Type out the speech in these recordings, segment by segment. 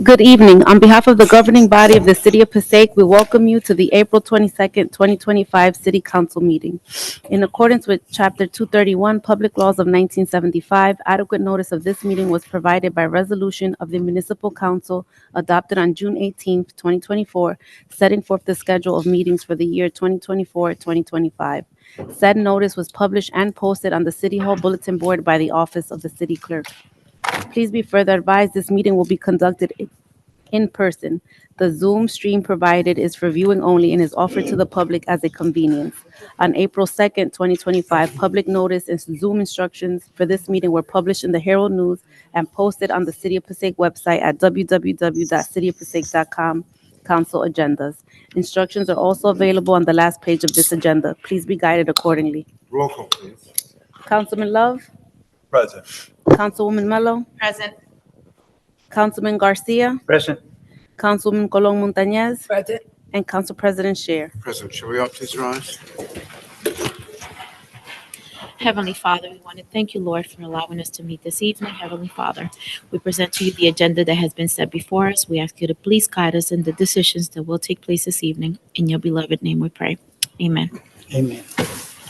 Good evening. On behalf of the governing body of the City of Passaic, we welcome you to the April 22nd, 2025 City Council meeting. In accordance with Chapter 231, Public Laws of 1975, adequate notice of this meeting was provided by resolution of the Municipal Council adopted on June 18th, 2024, setting forth the schedule of meetings for the year 2024-2025. Said notice was published and posted on the City Hall Bulletin Board by the Office of the City Clerk. Please be further advised this meeting will be conducted in person. The Zoom stream provided is for viewing only and is offered to the public as a convenience. On April 2nd, 2025, public notice and Zoom instructions for this meeting were published in the Herald News and posted on the City of Passaic website at www.cityofpassaic.com. Council agendas. Instructions are also available on the last page of this agenda. Please be guided accordingly. Roll call, please. Councilman Love, Present. Councilwoman Mello, Present. Councilman Garcia, Present. Councilwoman Colon Montañez, Present. and Council President Scheer. Present. Shall we all please rise? Heavenly Father, we want to thank you, Lord, for allowing us to meet this evening. Heavenly Father, we present to you the agenda that has been set before us. We ask you to please guide us in the decisions that will take place this evening. In your beloved name we pray. Amen. Amen.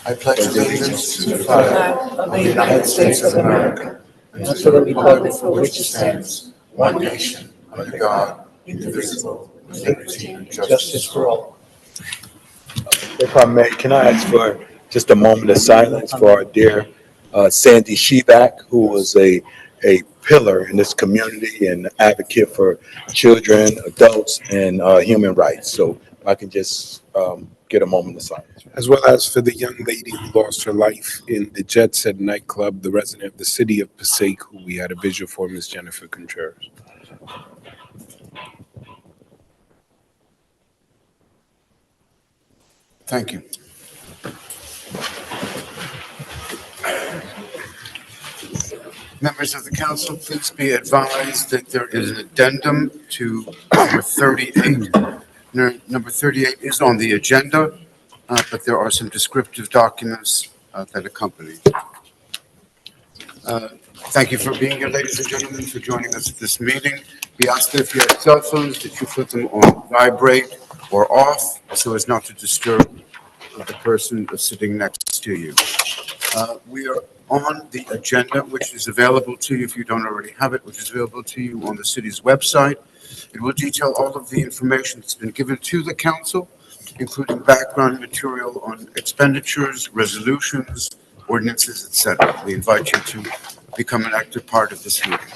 I pledge allegiance to the flag of the United States of America and to the republic for which it stands, one nation, under God, indivisible, with liberty and justice for all. If I may, can I ask for just a moment of silence for our dear Sandy Sheback, who was a pillar in this community and advocate for children, adults, and human rights. So if I can just get a moment of silence. As well as for the young lady who lost her life in the Jet Set nightclub, the resident of the City of Passaic, who we had a visual for, Ms. Jennifer Contreras. Thank you. Members of the council, please be advised that there is an addendum to number 38. Number 38 is on the agenda, but there are some descriptive documents that accompany. Thank you for being here, ladies and gentlemen, for joining us at this meeting. We ask that if you have cell phones, that you put them on vibrate or off so as not to disturb the person sitting next to you. We are on the agenda, which is available to you if you don't already have it, which is available to you on the city's website. It will detail all of the information that's been given to the council, including background material on expenditures, resolutions, ordinances, etc. We invite you to become an active part of this meeting.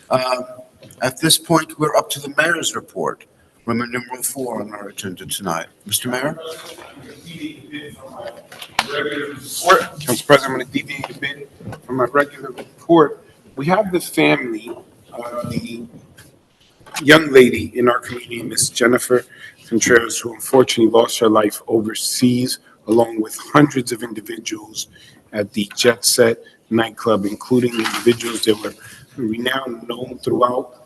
At this point, we're up to the mayor's report. Roman numeral 4 on our agenda tonight. Mr. Mayor? Council President, I'm going to deviate a bit from my regular report. We have the family of the young lady in our community, Ms. Jennifer Contreras, who unfortunately lost her life overseas, along with hundreds of individuals at the Jet Set nightclub, including individuals that were renowned, known throughout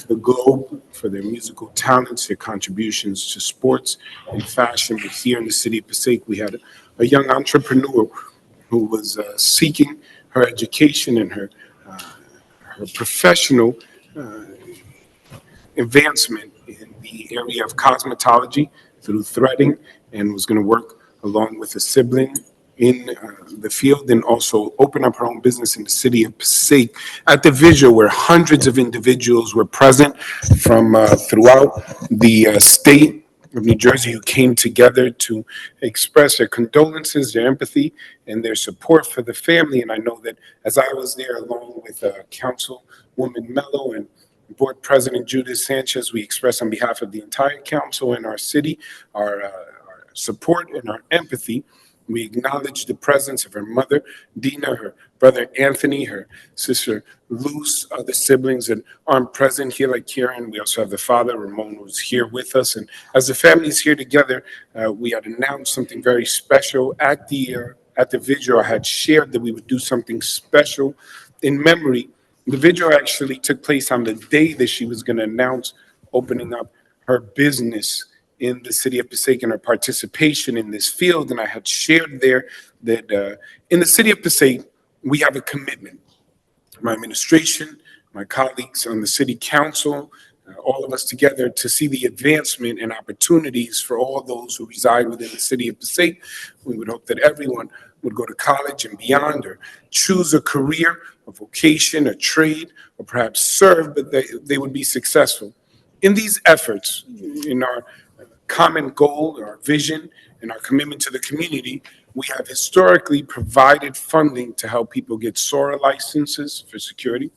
the globe for their musical talents, their contributions to sports and fashion. But here in the City of Passaic, we had a young entrepreneur who was seeking her education and her professional advancement in the area of cosmetology through threading, and was going to work along with a sibling in the field, and also open up her own business in the City of Passaic at the visual where hundreds of individuals were present from throughout the state of New Jersey, who came together to express their condolences, their empathy, and their support for the family. And I know that as I was there, along with Councilwoman Mello and Board President Judith Sanchez, we express on behalf of the entire council and our city our support and our empathy. We acknowledge the presence of her mother, Dina, her brother, Anthony, her sister, Luz, other siblings that aren't present here, like Kieran. We also have the father, Ramon, who's here with us. And as the family's here together, we had announced something very special at the vigil. I had shared that we would do something special in memory. The vigil actually took place on the day that she was going to announce opening up her business in the City of Passaic and her participation in this field. And I had shared there that in the City of Passaic, we have a commitment. My administration, my colleagues on the City Council, all of us together to see the advancement and opportunities for all those who reside within the city of Passaic. We would hope that everyone would go to college and beyond, or choose a career, a vocation, a trade, or perhaps serve, but they would be successful. In these efforts, in our common goal, our vision, and our commitment to the community, we have historically provided funding to help people get SORA licenses for security,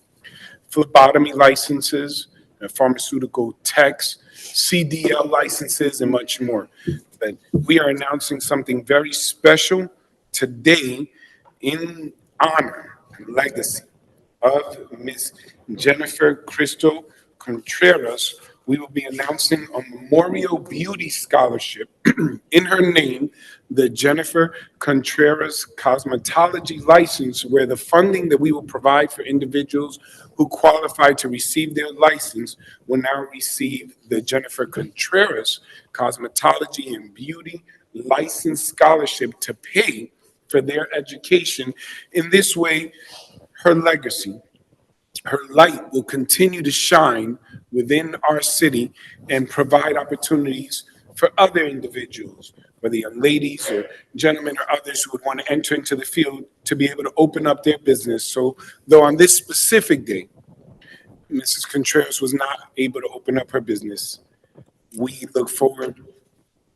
phlebotomy licenses, pharmaceutical techs, CDL licenses, and much more. But we are announcing something very special today in honor and legacy of Miss Jennifer Crystal Contreras. We will be announcing a Memorial Beauty Scholarship in her name, the Jennifer Contreras Cosmetology License, where the funding that we will provide for individuals who qualify to receive their license will now receive the Jennifer Contreras Cosmetology and Beauty License Scholarship to pay for their education. In this way, her legacy, her light will continue to shine within our city and provide opportunities for other individuals, whether young ladies or gentlemen or others who would want to enter into the field, to be able to open up their business. So though on this specific day, Mrs. Contreras was not able to open up her business, we look forward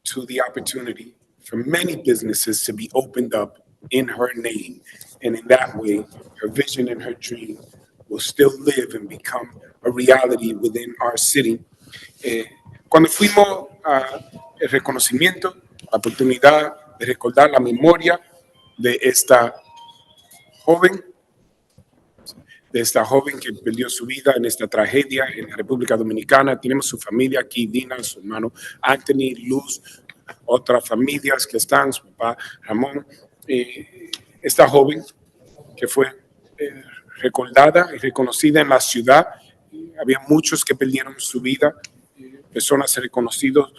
to the opportunity for many businesses to be opened up in her name. And in that way, her vision and her dream will still live and become a reality within our city. Cuando fuimos el reconocimiento, la oportunidad de recordar la memoria de joven, de esta joven que perdió su vida en esta tragedia en la República Dominicana. Tenemos su familia aquí, Dina, su hermano Anthony, Luz, otras familias que están, su papá Ramón. Esta joven que fue recordada y reconocida en la ciudad. Había muchos que perdieron su vida, personas reconocidos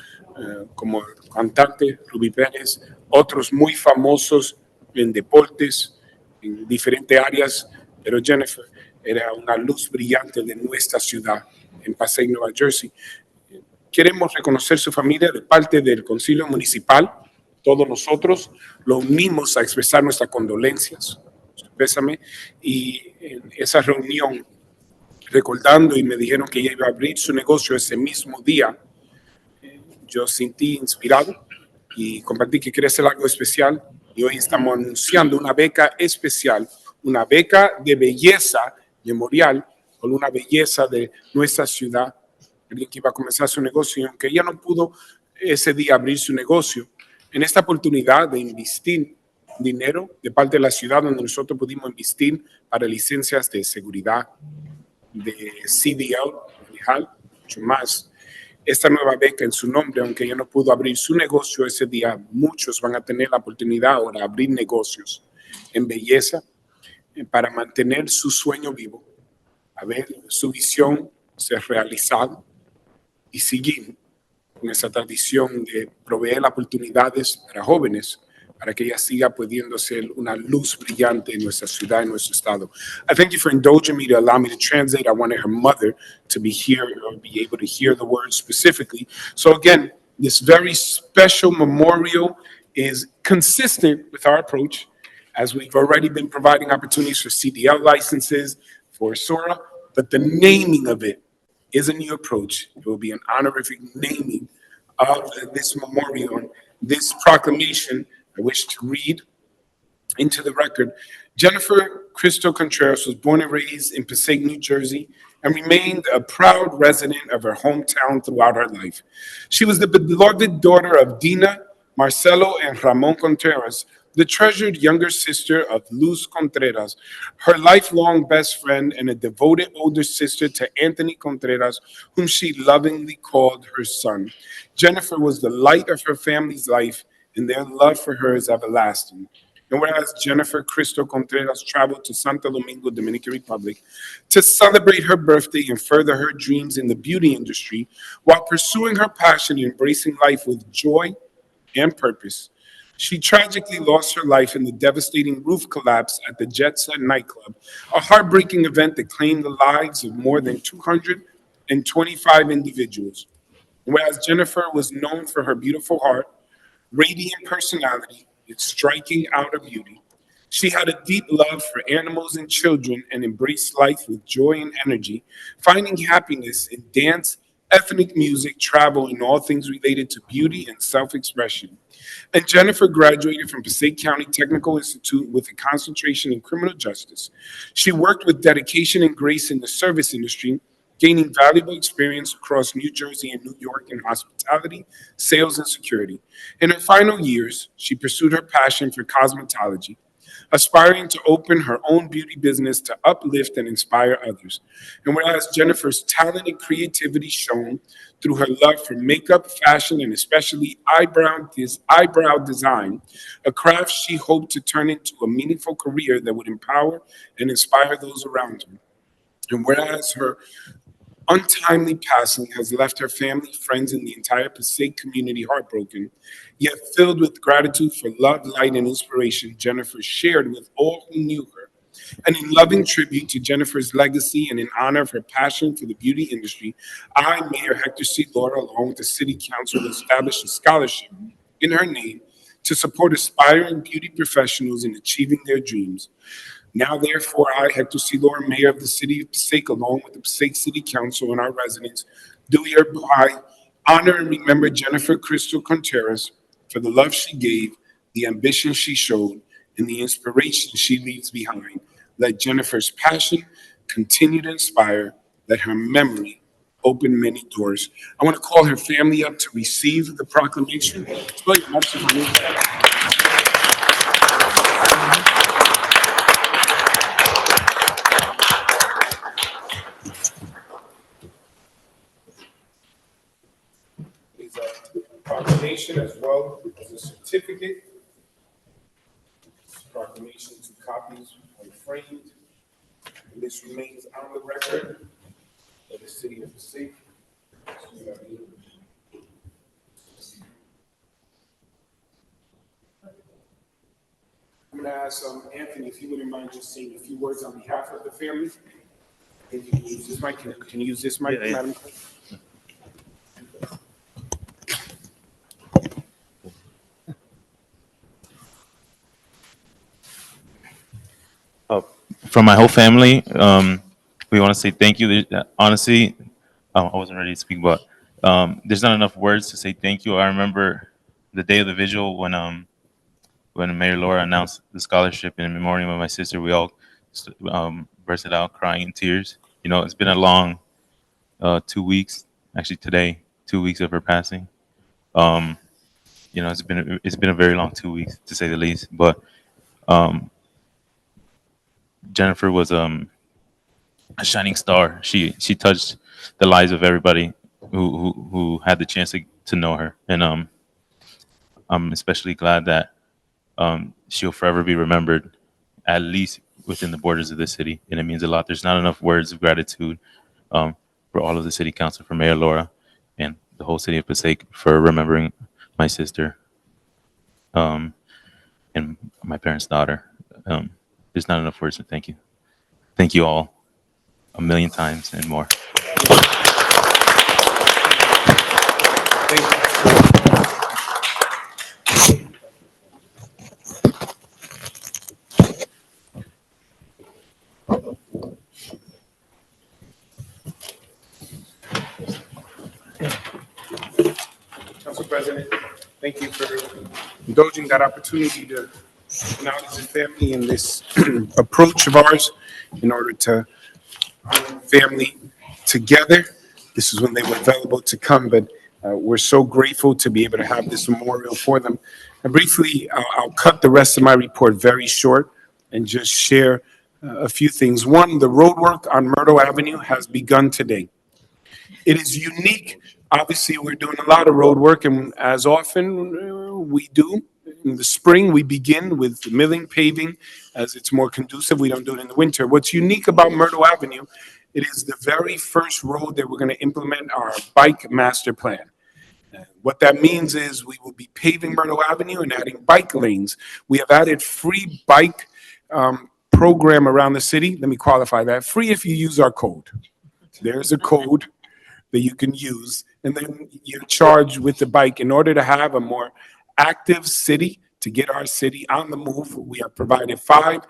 como el cantante Rubí Pérez, otros muy famosos en deportes, en diferentes áreas, pero Jennifer era una luz brillante de nuestra ciudad en Passaic, Nueva Jersey. Queremos reconocer su familia de parte del Concilio Municipal. Todos nosotros lo unimos a expresar nuestras condolencias, pésame, y en esa reunión, recordando, y me dijeron que ella iba a abrir su negocio ese mismo día, yo sentí inspirado y compartí que quería hacer algo especial, y hoy estamos anunciando una beca especial, una beca de belleza memorial, con una belleza de nuestra ciudad, alguien que iba a comenzar su negocio, y aunque ella no pudo ese día abrir su negocio, en esta oportunidad de investir dinero de parte de la ciudad, donde nosotros pudimos investir para licencias de seguridad, de CDL, mucho más. Esta nueva beca en su nombre, aunque ella no pudo abrir su negocio ese día, muchos van a tener la oportunidad ahora de abrir negocios en belleza para mantener su sueño vivo, a ver su visión ser realizada y seguir con esa tradición de proveer oportunidades para jóvenes, para que ella siga pudiendo ser una luz brillante en nuestra ciudad, en nuestro estado. I thank you for indulging me to allow me to translate. I wanted her mother to be here or be able to hear the words specifically. So again, this very special memorial is consistent with our approach, as we've already been providing opportunities for CDL licenses, for SORA, but the naming of it is a new approach. It will be an honorific naming of this memorial, this proclamation. I wish to read into the record. Jennifer Crystal Contreras was born and raised in Passaic, New Jersey, and remained a proud resident of her hometown throughout her life. She was the beloved daughter of Dina, Marcelo, and Ramon Contreras, the treasured younger sister of Luz Contreras, her lifelong best friend, and a devoted older sister to Anthony Contreras, whom she lovingly called her son. Jennifer was the light of her family's life, and their love for her is everlasting. And whereas Jennifer Crystal Contreras traveled to Santo Domingo, Dominican Republic, to celebrate her birthday and further her dreams in the beauty industry, while pursuing her passion and embracing life with joy and purpose, she tragically lost her life in the devastating roof collapse at the Jet Set nightclub, a heartbreaking event that claimed the lives of more than 200 and 25 individuals. Whereas Jennifer was known for her beautiful heart, radiant personality, and striking outer beauty, she had a deep love for animals and children and embraced life with joy and energy, finding happiness in dance, ethnic music, travel, and all things related to beauty and self-expression. And Jennifer graduated from Passaic County Technical Institute with a concentration in criminal justice. She worked with dedication and grace in the service industry, gaining valuable experience across New Jersey and New York in hospitality, sales, and security. In her final years, she pursued her passion for cosmetology, aspiring to open her own beauty business to uplift and inspire others. And whereas Jennifer's talent and creativity shone through her love for makeup, fashion, and especially eyebrow design, a craft she hoped to turn into a meaningful career that would empower and inspire those around her. And whereas her untimely passing has left her family, friends, and the entire Passaic community heartbroken, yet filled with gratitude for love, light, and inspiration Jennifer shared with all who knew her. And in loving tribute to Jennifer's legacy and in honor of her passion for the beauty industry, I, Mayor Hector C. Laura, along with the City Council, established a scholarship in her name to support aspiring beauty professionals in achieving their dreams. Now, therefore, I, Hector C. Laura, Mayor of the City of Passaic, along with the Passaic City Council and our residents, do hereby honor and remember Jennifer Crystal Contreras for the love she gave, the ambition she showed, and the inspiration she leaves behind. Let Jennifer's passion continue to inspire. Let her memory open many doors. I want to call her family up to receive the proclamation. Is a proclamation as well as a certificate. This proclamation, 2 copies are framed. And this remains on the record of the City of Passaic. I'm going to ask Anthony if you wouldn't mind just saying a few words on behalf of the family. If you can use this mic, can you use this mic, Madam Clerk? From my whole family, we want to say thank you. Honestly, I wasn't ready to speak, but there's not enough words to say thank you. I remember the day of the vigil when Mayor Laura announced the scholarship in memoriam of my sister. We all bursted out crying in tears. You know, it's been a long 2 weeks. Actually, today, 2 weeks of her passing. You know, it's been a very long 2 weeks to say the least. But Jennifer was a shining star. She touched the lives of everybody who had the chance to know her, and I'm especially glad that she'll forever be remembered, at least within the borders of the city, and it means a lot. There's not enough words of gratitude for all of the city council, for Mayor Laura, and the whole city of Passaic for remembering my sister and my parents' daughter. There's not enough words to thank you. Thank you all a million times and more. Thank you. Council President, thank you for indulging that opportunity to acknowledge the family in this approach of ours in order to family together. This is when they were available to come, but we're so grateful to be able to have this memorial for them. And briefly, I'll cut the rest of my report very short and just share a few things. One, the road work on Myrtle Avenue has begun today. It is unique. Obviously, we're doing a lot of road work, and as often we do, in the spring, we begin with milling, paving, as it's more conducive. We don't do it in the winter. What's unique about Myrtle Avenue, it is the very first road that we're going to implement our bike master plan. What that means is we will be paving Myrtle Avenue and adding bike lanes. We have added free bike program around the city. Let me qualify that. Free if you use our code. There's a code. that you can use, and then you're charged with the bike. In order to have a more active city, to get our city on the move, we have provided 5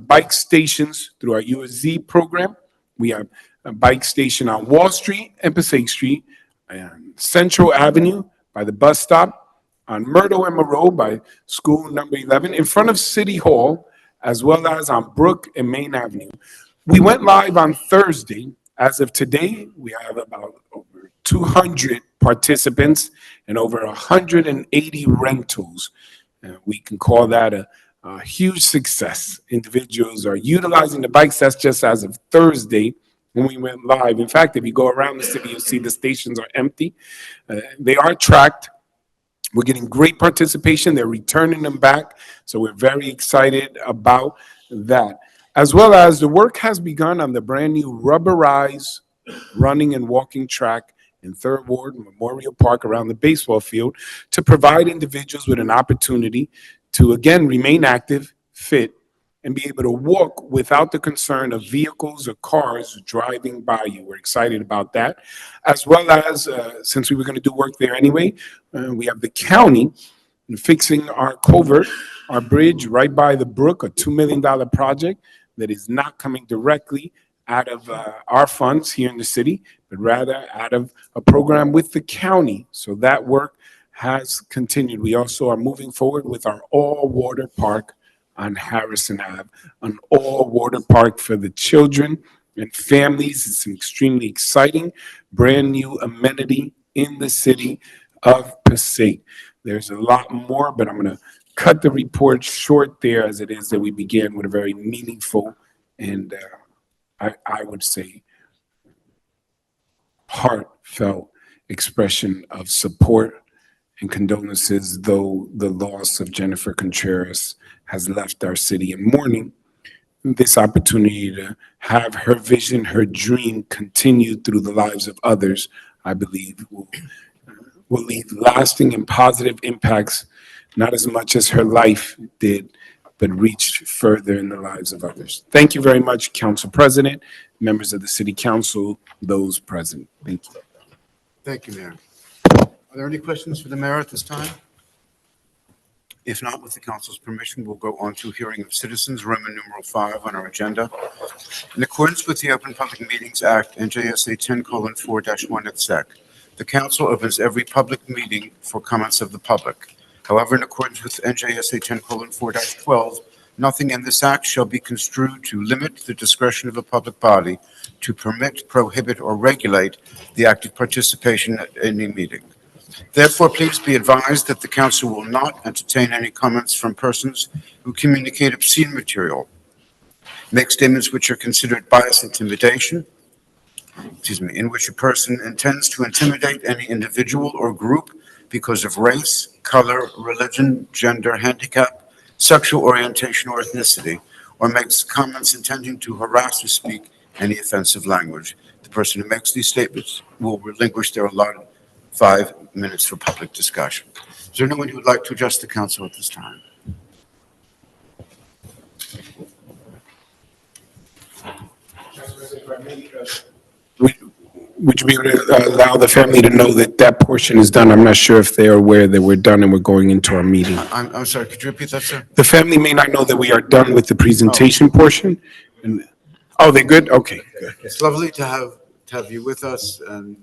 bike stations through our USZ program. We have a bike station on Wall Street and Passaic Street, and Central Avenue by the bus stop, on Myrtle and Moreau by school number 11, in front of City Hall, as well as on Brook and Main Avenue. We went live on Thursday. As of today, we have about over 200 participants and over 180 rentals. We can call that a huge success. Individuals are utilizing the bikes. That's just as of Thursday when we went live. In fact, if you go around the city, you'll see the stations are empty. They are tracked. We're getting great participation. They're returning them back. So we're very excited about that. As well as the work has begun on the brand new rubberized running and walking track in Third Ward Memorial Park around the baseball field to provide individuals with an opportunity to, again, remain active, fit, and be able to walk without the concern of vehicles or cars driving by you. We're excited about that. As well as, since we were going to do work there anyway, we have the county fixing our culvert, our bridge right by the brook, a $2 million project that is not coming directly out of our funds here in the city, but rather out of a program with the county. So that work has continued. We also are moving forward with our all-water park on Harrison Ave, an all-water park for the children and families. It's an extremely exciting, brand-new amenity in the city of Passaic. There's a lot more, but I'm going to cut the report short there, as it is that we began with a very meaningful and I would say heartfelt expression of support and condolences, though the loss of Jennifer Contreras has left our city in mourning. This opportunity to have her vision, her dream continue through the lives of others, I believe will leave lasting and positive impacts, not as much as her life did, but reach further in the lives of others. Thank you very much, Council President, members of the City Council, those present. Thank you. Thank you, Mayor. Are there any questions for the mayor at this time? If not, with the council's permission, we'll go on to hearing of citizens, Roman numeral 5 on our agenda. In accordance with the Open Public Meetings Act, NJSA 10:4-1 et sec, the council opens every public meeting for comments of the public. However, in accordance with NJSA 10:4-12, nothing in this act shall be construed to limit the discretion of a public body to permit, prohibit, or regulate the active participation at any meeting. Therefore, please be advised that the council will not entertain any comments from persons who communicate obscene material, make statements which are considered bias, intimidation, in which a person intends to intimidate any individual or group because of race, color, religion, gender, handicap, sexual orientation, or ethnicity, or makes comments intending to harass or speak any offensive language. The person who makes these statements will relinquish their allotted 5 minutes for public discussion. Is there anyone who would like to address the council at this time? Would you be able to allow the family to know that that portion is done? I'm not sure if they're aware that we're done and we're going into our meeting. I'm sorry, could you repeat that, sir? The family may not know that we are done with the presentation portion. Oh, they're good? Okay, good. It's lovely to have you with us, and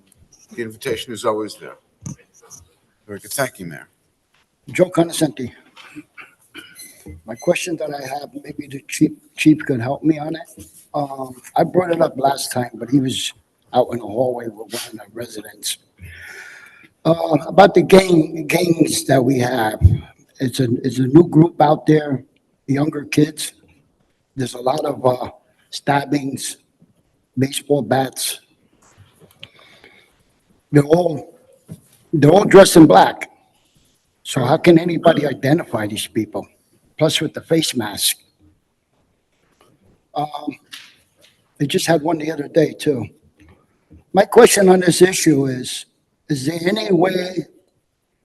the invitation is always there. Very good. Thank you, Mayor. Joe Conoscenti. My question that I have, maybe the chief could help me on it. I brought it up last time, but he was out in the hallway with one of the residents. About the gangs that we have. It's a new group out there, younger kids. There's a lot of stabbings, baseball bats. They're all dressed in black. So how can anybody identify these people? Plus with the face mask. They just had one the other day too. My question on this issue is there any way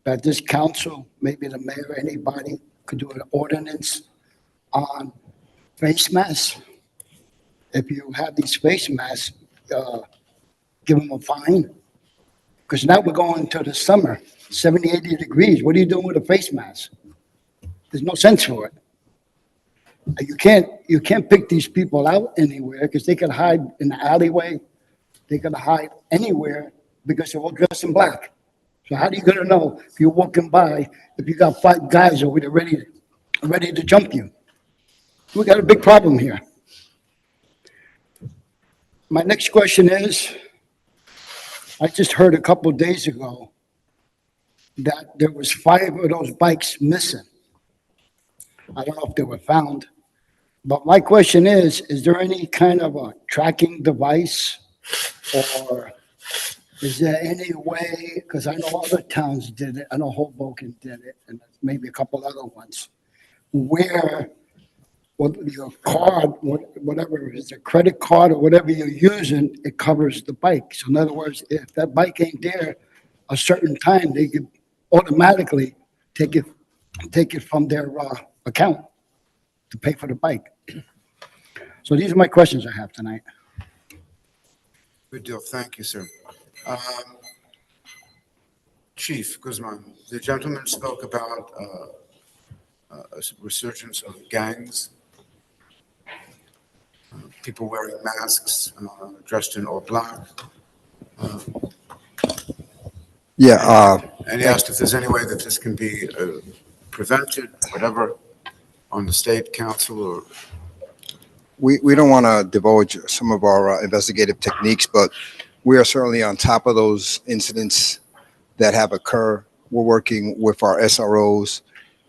that this council, maybe the mayor, anybody, could do an ordinance on face masks? If you have these face masks, give them a fine Because now we're going to the summer, 70, 80 degrees. What are you doing with a face mask? There's no sense for it. You can't pick these people out anywhere because they can hide in the alleyway. They can hide anywhere because they're all dressed in black. So how are you gonna know if you're walking by, if you got 5 guys over there ready to jump you? We got a big problem here. My next question is, I just heard a couple of days ago that there was 5 of those bikes missing. I don't know if they were found, but my question is there any kind of a tracking device, or is there any way, because I know other towns did it, I know Hoboken did it, and maybe a couple other ones, where your card, whatever it is, a credit card or whatever you're using, it covers the bike. So in other words, if that bike ain't there a certain time, they could automatically take it from their account to pay for the bike. So these are my questions I have tonight. Good deal. Thank you, sir. Chief Guzman, the gentleman spoke about a resurgence of gangs, people wearing masks, dressed in all black. And he asked if there's any way that this can be prevented, whatever, on the state council or. We don't want to divulge some of our investigative techniques, but we are certainly on top of those incidents that have occurred. We're working with our SROs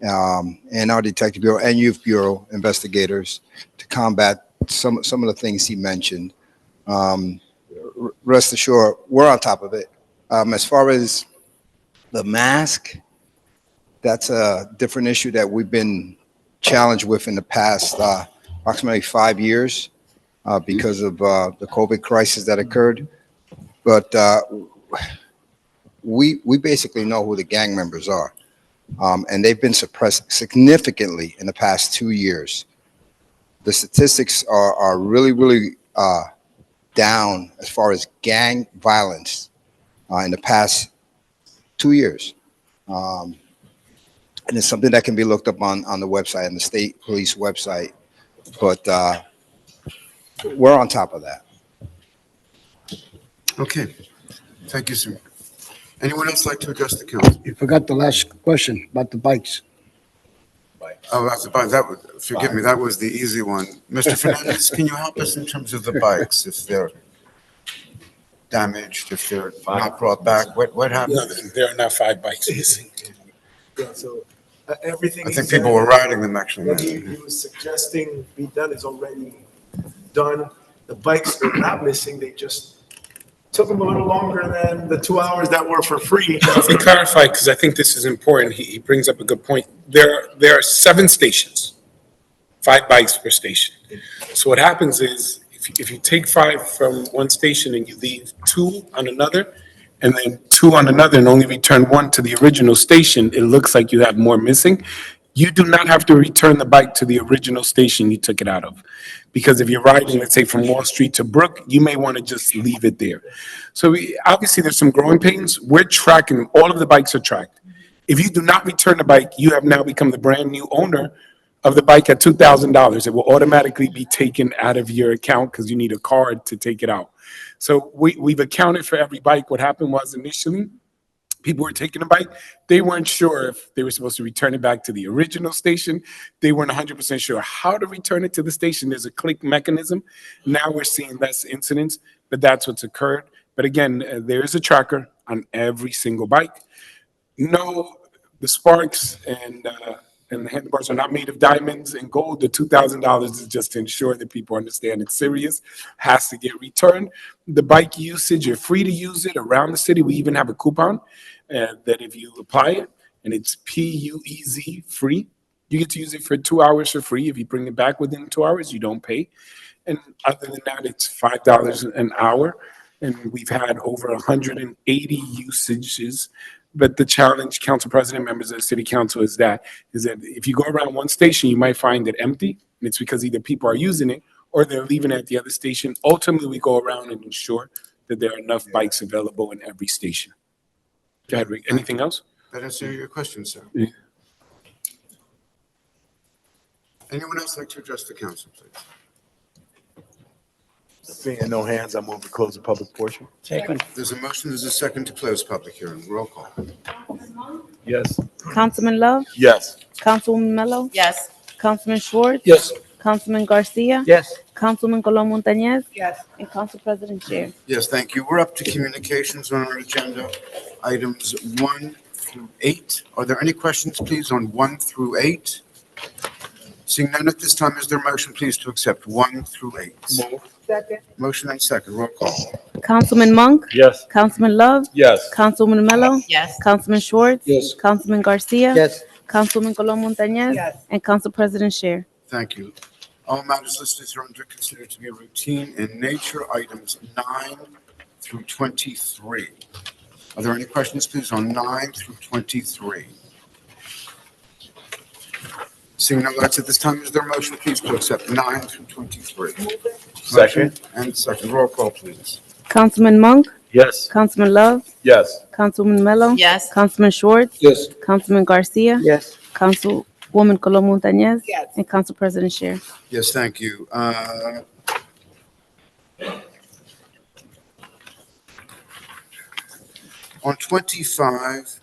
and our Detective Bureau and Youth Bureau investigators to combat some of the things he mentioned. Rest assured, we're on top of it. As far as the mask, that's a different issue that we've been challenged with in the past approximately 5 years because of the COVID crisis that occurred. But we basically know who the gang members are. And they've been suppressed significantly in the past 2 years. The statistics are really down as far as gang violence in the past 2 years. And it's something that can be looked up on the website, on the state police website. But we're on top of that. Okay. Thank you, sir. Anyone else like to address the council? You forgot the last question about the bikes. Oh, that's the bike. Forgive me, that was the easy one. Mr. Fernandez, can you help us in terms of the bikes, if they're damaged, if they're not brought back? What happened? No, there are not 5 bikes missing. Yeah, so everything. I he think said, people were riding them, actually. what he was suggesting be done is already done. The bikes are not missing. They just took them a little longer than the 2 hours that were for free. If we clarify, because I think this is important, he brings up a good point. There are 7 stations, 5 bikes per station. So what happens is, if you take 5 from one station and you leave 2 on another, and then 2 on another, and only return 1 to the original station, it looks like you have more missing. You do not have to return the bike to the original station you took it out of. Because if you're riding, let's say, from Wall Street to Brook, you may want to just leave it there. So obviously, there's some growing pains. We're tracking, all of the bikes are tracked. If you do not return the bike, you have now become the brand new owner of the bike at $2,000. It will automatically be taken out of your account because you need a card to take it out. So we've accounted for every bike. What happened was initially, people were taking a bike. They weren't sure if they were supposed to return it back to the original station. They weren't 100% sure how to return it to the station. There's a click mechanism. Now we're seeing less incidents, but that's what's occurred. But again, there is a tracker on every single bike. No, the sparks and the handlebars are not made of diamonds and gold. The $2,000 is just to ensure that people understand it's serious, has to get returned. The bike usage, you're free to use it around the city. We even have a coupon that if you apply it, and it's PUEZ free, you get to use it for 2 hours for free. If you bring it back within 2 hours, you don't pay. And other than that, it's $5 an hour. And we've had over 180 usages. But the challenge, council president, members of the city council, is that if you go around one station, you might find it empty. And it's because either people are using it or they're leaving at the other station. Ultimately, we go around and ensure that there are enough bikes available in every station. Go ahead, Rick. Anything else? That answer your question, sir? Yeah. Anyone else like to address the council, please? Seeing no hands, I move to close the public portion. Second. There's a motion, there's a second to close public hearing. Roll call. Yes. Councilman Love, Yes. Councilwoman Mello, Yes. Councilman Schwartz, Yes. Councilman Garcia, Yes. Councilman Colon Montañez, Yes. and Council President Chair. Yes, thank you. We're up to communications on our agenda, items 1 through 8. Are there any questions, please, on 1 through 8? Seeing none at this time, is there a motion, please, to accept 1 through 8? Second. Motion and second. Roll call. Councilman Monk, Yes. Councilman Love, Yes. Councilwoman Mello, Yes. Councilman Schwartz, Yes. Councilman Garcia, Yes. Councilman Colon Montañez, Yes. and Council President Chair. Thank you. All matters listed are under considered to be routine in nature, items 9 through 23. Are there any questions, please, on 9 through 23? Seeing no lights at this time, is there a motion, please, to accept 9 through 23? Second. Motion and second. Roll call, please. Councilman Monk, Yes. Councilman Love, Yes. Councilwoman Mello, Yes. Councilman Schwartz, Yes. Councilman Garcia, Yes. Councilwoman Colon Montañez, Yes. and Council President Chair. Yes, thank you. On 25,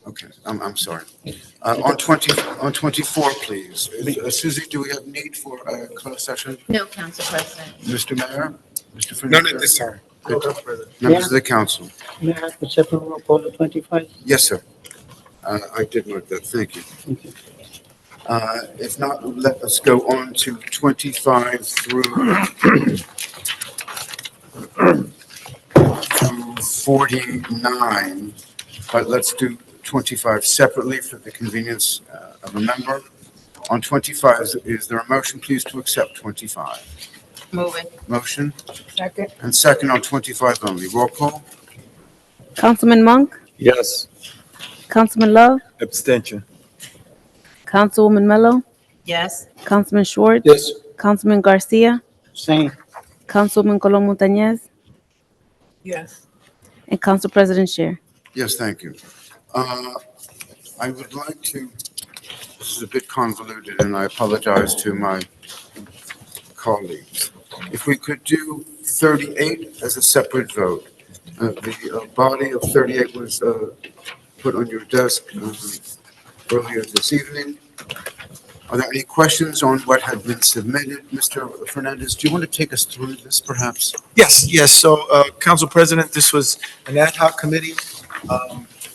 okay, I'm sorry. On 24, please. Susie, do we have need for a closed session? No, Council President. Mr. Mayor? Mr. None Fernandez? at this time. Members of the council? May I have the separate roll call the 25? Yes, sir. I did note that. Thank you. Thank you. If not, let us go on to 25 through 49. But let's do 25 separately for the convenience of a member. On 25, is there a motion, please, to accept 25? Move it. Motion Second. and second on 25 only. Roll call. Councilman Monk, Yes. Councilman Love, Abstention. Councilwoman Mello, Yes. Councilman Schwartz, Yes. Councilman Garcia, Same. Councilwoman Colon Montañez, Yes. and Council President Chair. Yes, thank you. I would like to, this is a bit convoluted, and I apologize to my colleagues. If we could do 38 as a separate vote. The body of 38 was put on your desk earlier this evening. Are there any questions on what had been submitted? Mr. Fernandez, do you want to take us through this, perhaps? Yes. So, Council President, this was an ad hoc committee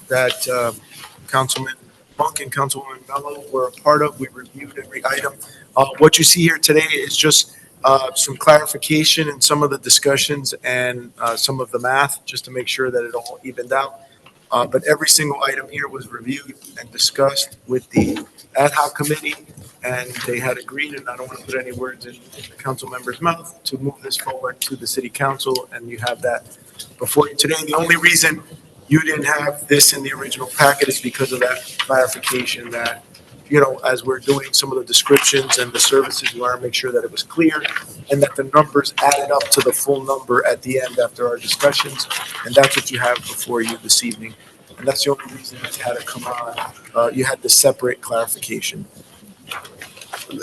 that Councilman Monk and Councilwoman Mello were a part of. We reviewed every item. What you see here today is just some clarification in some of the discussions and some of the math, just to make sure that it all evened out. But every single item here was reviewed and discussed with the ad hoc committee, and they had agreed, and I don't want to put any words in the council member's mouth, to move this forward to the city council, and you have that before you today. The only reason you didn't have this in the original packet is because of that clarification that, as we're doing some of the descriptions and the services, we want to make sure that it was clear and that the numbers added up to the full number at the end after our discussions. And that's what you have before you this evening. And that's the only reason it had to come on. You had the separate clarification.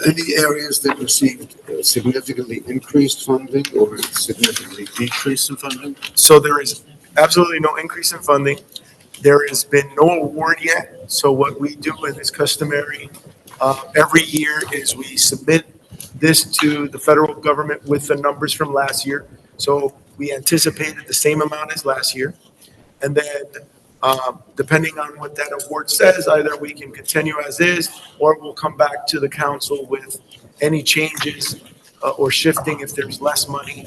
Any areas that received significantly increased funding or significantly decreased in funding? So there is absolutely no increase in funding. There has been no award yet. So what we do, and is customary every year, is we submit this to the federal government with the numbers from last year. So we anticipated the same amount as last year. And then depending on what that award says, either we can continue as is, or we'll come back to the council with any changes or shifting if there's less money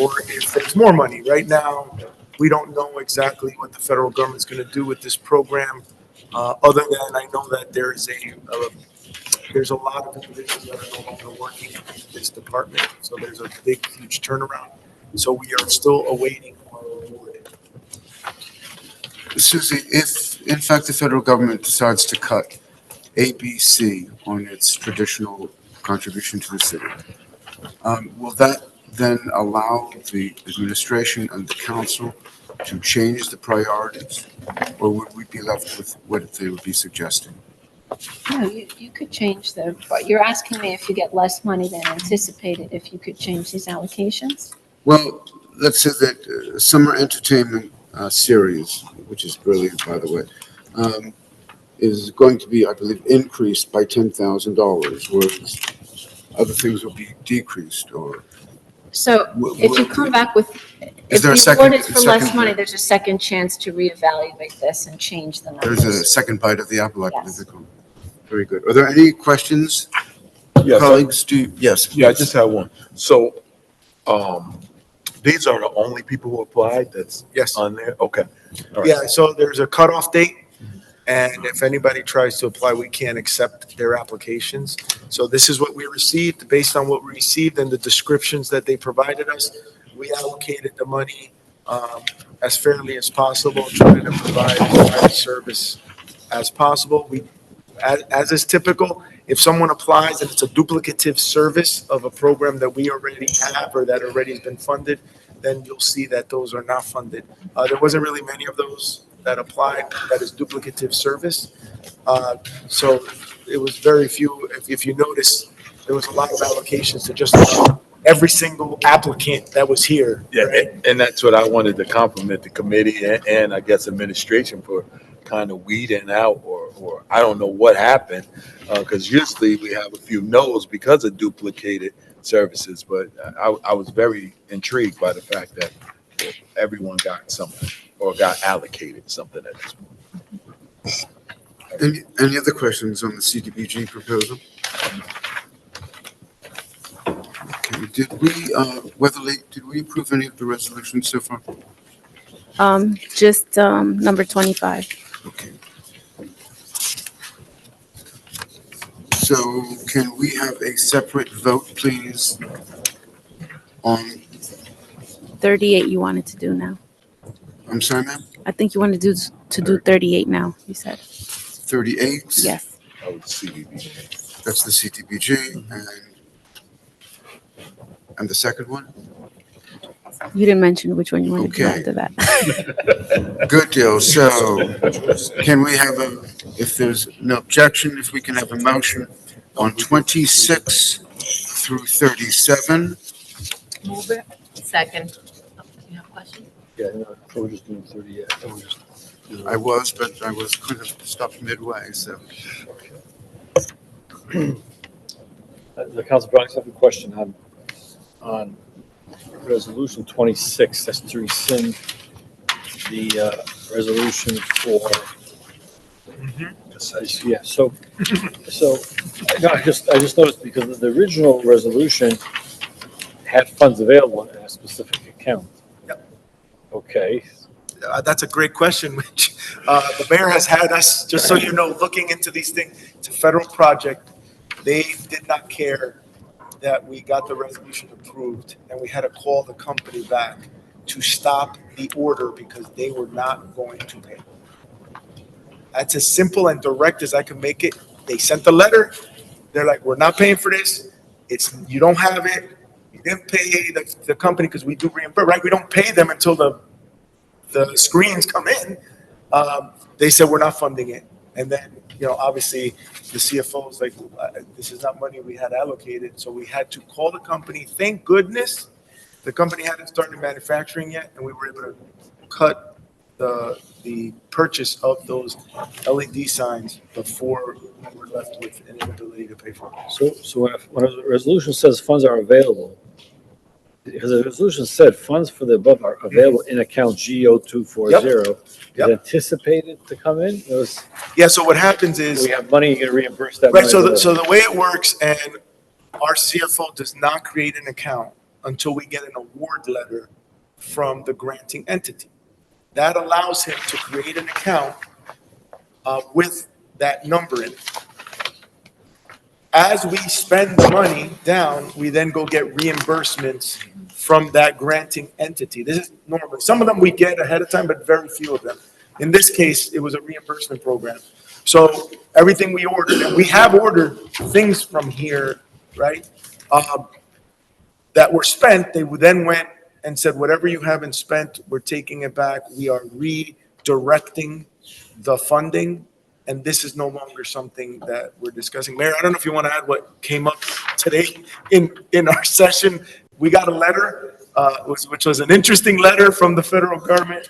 or if there's more money. Right now, we don't know exactly what the federal government's going to do with this program. Other than I know that there's a lot of individuals that are no longer working in this department. So there's a big, huge turnaround. So we are still awaiting our award. Susie, if in fact the federal government decides to cut ABC on its traditional contribution to the city, will that then allow the administration and the council to change the priorities? Or would we be left with what they would be suggesting? No, you could change but you're asking me if you get less money than anticipated, if you could change these allocations? Well, let's say that summer entertainment series, which is brilliant, by the way, is going to be, I believe, increased by $10,000, whereas other things will be decreased, or So if you come back with, Is if there a the second- award is for less second- money, there's a second chance to reevaluate this and change the there's a numbers. second bite of the apple, I believe Yes. they call it. Very good. Are there any questions, Yes, colleagues? Yes. yeah, I please. just have one. So, these are the only people who applied that's Yes. on there? Okay. All right. Yeah, so there's a cutoff date, and if anybody tries to apply, we can't accept their applications. So this is what we received. Based on what we received and the descriptions that they provided us, we allocated the money as fairly as possible, trying to provide as much service as possible. As is typical, if someone applies and it's a duplicative service of a program that we already have or that already has been funded, then you'll see that those are not funded. There wasn't really many of those that applied that is duplicative service. So it was very few. If you notice, there was a lot of allocations to just about every single applicant that was here. Yeah, right? and that's what I wanted to compliment the committee and I guess administration for kind of weeding out, or I don't know what happened, because usually we have a few no's because of duplicated services, but I was very intrigued by the fact that everyone got something or got allocated something at this point. Any other questions on the CDBG proposal? Okay, did we, Weatherly, did we approve any of the resolutions so far? Just number 25. Okay. So can we have a separate vote, please, on, 38 you wanted to do now. I'm sorry, ma'am, I think you wanted to do 38 now, you said. 38? Yes. Oh, the CDBG. That's the CDBG, and the second one? You didn't mention which one you wanted to do Okay. after that. Good deal. So can we have if there's no objection, if we can have a motion on 26 through 37? Move it. Second. You have a question? Yeah, no, we're just doing 38. I was, but I was kind of stopped midway, so. The Council Brown, I have a question on Resolution 26. That's to rescind the resolution for. Yeah, so no, I just noticed because the original resolution had funds available in a specific account. Yep. Okay, That's a great question, which the mayor has had us, just so you know, looking into these things. It's a federal project. They did not care that we got the resolution approved, and we had to call the company back to stop the order because they were not going to pay. That's as simple and direct as I can make it. They sent the letter. They're like, we're not paying for this. You don't have it. You didn't pay the company because we do reimburse, right? We don't pay them until the screens come in. They said, we're not funding it. And then, obviously the CFO was like, this is not money we had allocated. So we had to call the company. Thank goodness the company hadn't started manufacturing yet, and we were able to cut the purchase of those LED signs before we were left with an inability to pay for it. so when a resolution says funds are available, because the resolution said funds for the above are available in account GO240. Yep. Is anticipated to come in? Yeah, so what happens is. We have money, you get reimbursed that Right, money. so the way it works, and our CFO does not create an account until we get an award letter from the granting entity. That allows him to create an account with that number in it. As we spend the money down, we then go get reimbursements from that granting entity. This is normal. Some of them we get ahead of time, but very few of them. In this case, it was a reimbursement program. So everything we ordered, and we have ordered things from here, right? that were spent, they then went and said, whatever you haven't spent, we're taking it back. We are redirecting the funding, and this is no longer something that we're discussing. Mayor, I don't know if you want to add what came up today in our session. We got a letter, which was an interesting letter from the federal government.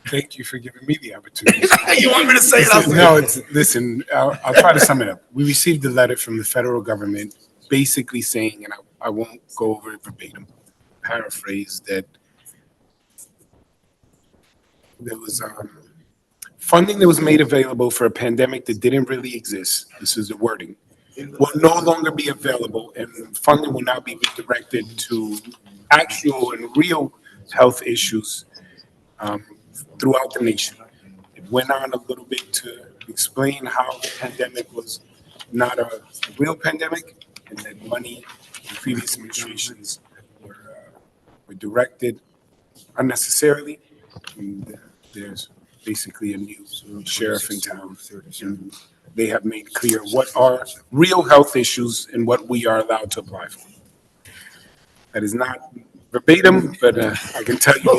Thank you for giving me the opportunity. You want me to say it? No, listen, I'll try to sum it up. We received a letter from the federal government basically saying, and I won't go over it verbatim, paraphrase, that there was funding that was made available for a pandemic that didn't really exist. This is the wording. Will no longer be available, and funding will now be redirected to actual and real health issues throughout the nation. It went on a little bit to explain how the pandemic was not a real pandemic, and that money in previous administrations were directed unnecessarily. And there's basically a new sheriff in town. And they have made clear what are real health issues and what we are allowed to apply for. That is not verbatim, but I can tell you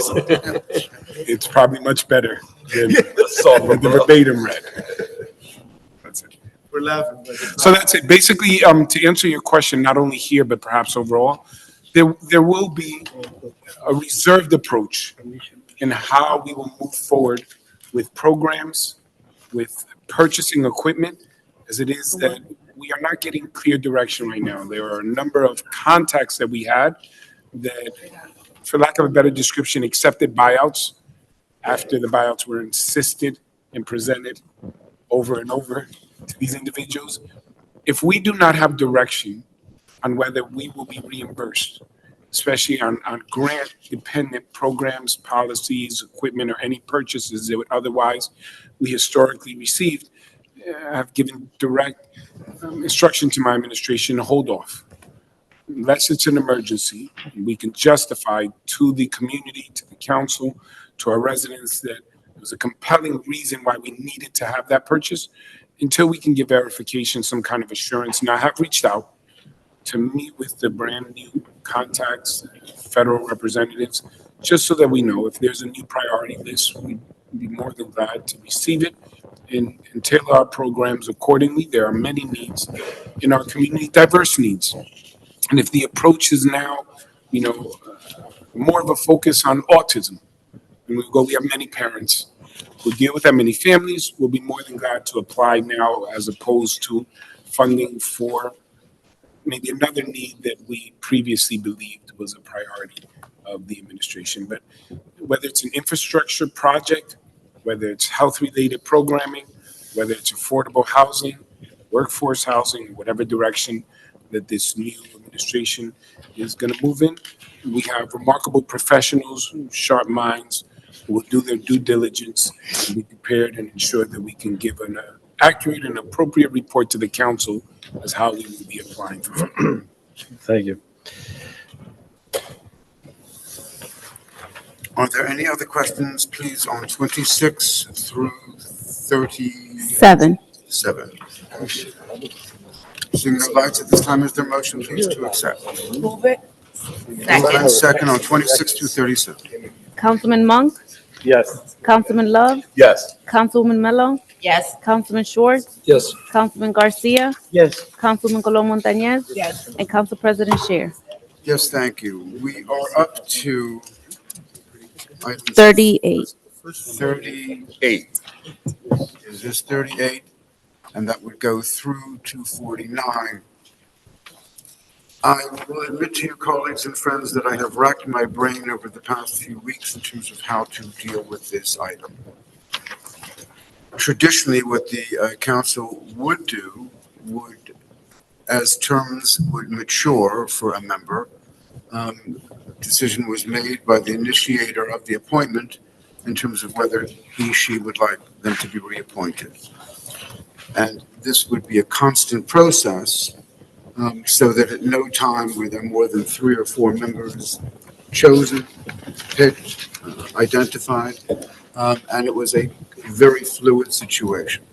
it's probably much better than the verbatim read. That's it. We're laughing. So that's it. Basically, to answer your question, not only here, but perhaps overall, there will be a reserved approach in how we will move forward with programs, with purchasing equipment, as it is that we are not getting clear direction right now. There are a number of contacts that we had that, for lack of a better description, accepted buyouts after the buyouts were insisted and presented over and over to these individuals. If we do not have direction on whether we will be reimbursed, especially on grant-dependent programs, policies, equipment, or any purchases that would otherwise we historically received, I've given direct instruction to my administration to hold off. Unless it's an emergency, we can justify to the community, to the council, to our residents that it was a compelling reason why we needed to have that purchase until we can give verification, some kind of assurance. And I have reached out to meet with the brand new contacts, federal representatives, just so that we know if there's a new priority list, we'd be more than glad to receive it and tailor our programs accordingly. There are many needs in our community, diverse needs. And if the approach is now, more of a focus on autism, and we have many parents who deal with that, many families, we'll be more than glad to apply now as opposed to funding for maybe another need that we previously believed was a priority of the administration. But whether it's an infrastructure project, whether it's health-related programming, whether it's affordable housing, workforce housing, whatever direction that this new administration is going to move in, we have remarkable professionals, sharp minds, who will do their due diligence and be prepared and ensure that we can give an accurate and appropriate report to the council as how we will be applying for funding. Thank you. Are there any other questions, please, on 26 through 7. 37? Seeing no lights at this time, is there a motion, please, to accept? Move it. Moved and second on 26 through 37. Councilman Monk, Yes. Councilman Love, Yes. Councilwoman Mello, Yes. Councilman Schwartz, Yes. Councilman Garcia, Yes. Councilman Colon Montañez, Yes. and Council President Scheer. Yes, thank you. We are up to item 38. 38. Is this 38? And that would go through to 49. I will admit to you, colleagues and friends, that I have racked my brain over the past few weeks in terms of how to deal with this item. Traditionally, what the council would do would, as terms would mature for a member, decision was made by the initiator of the appointment in terms of whether she would like them to be reappointed. And this would be a constant process, so that at no time were there more than 3 or 4 members chosen, picked, identified, and it was a very fluid situation.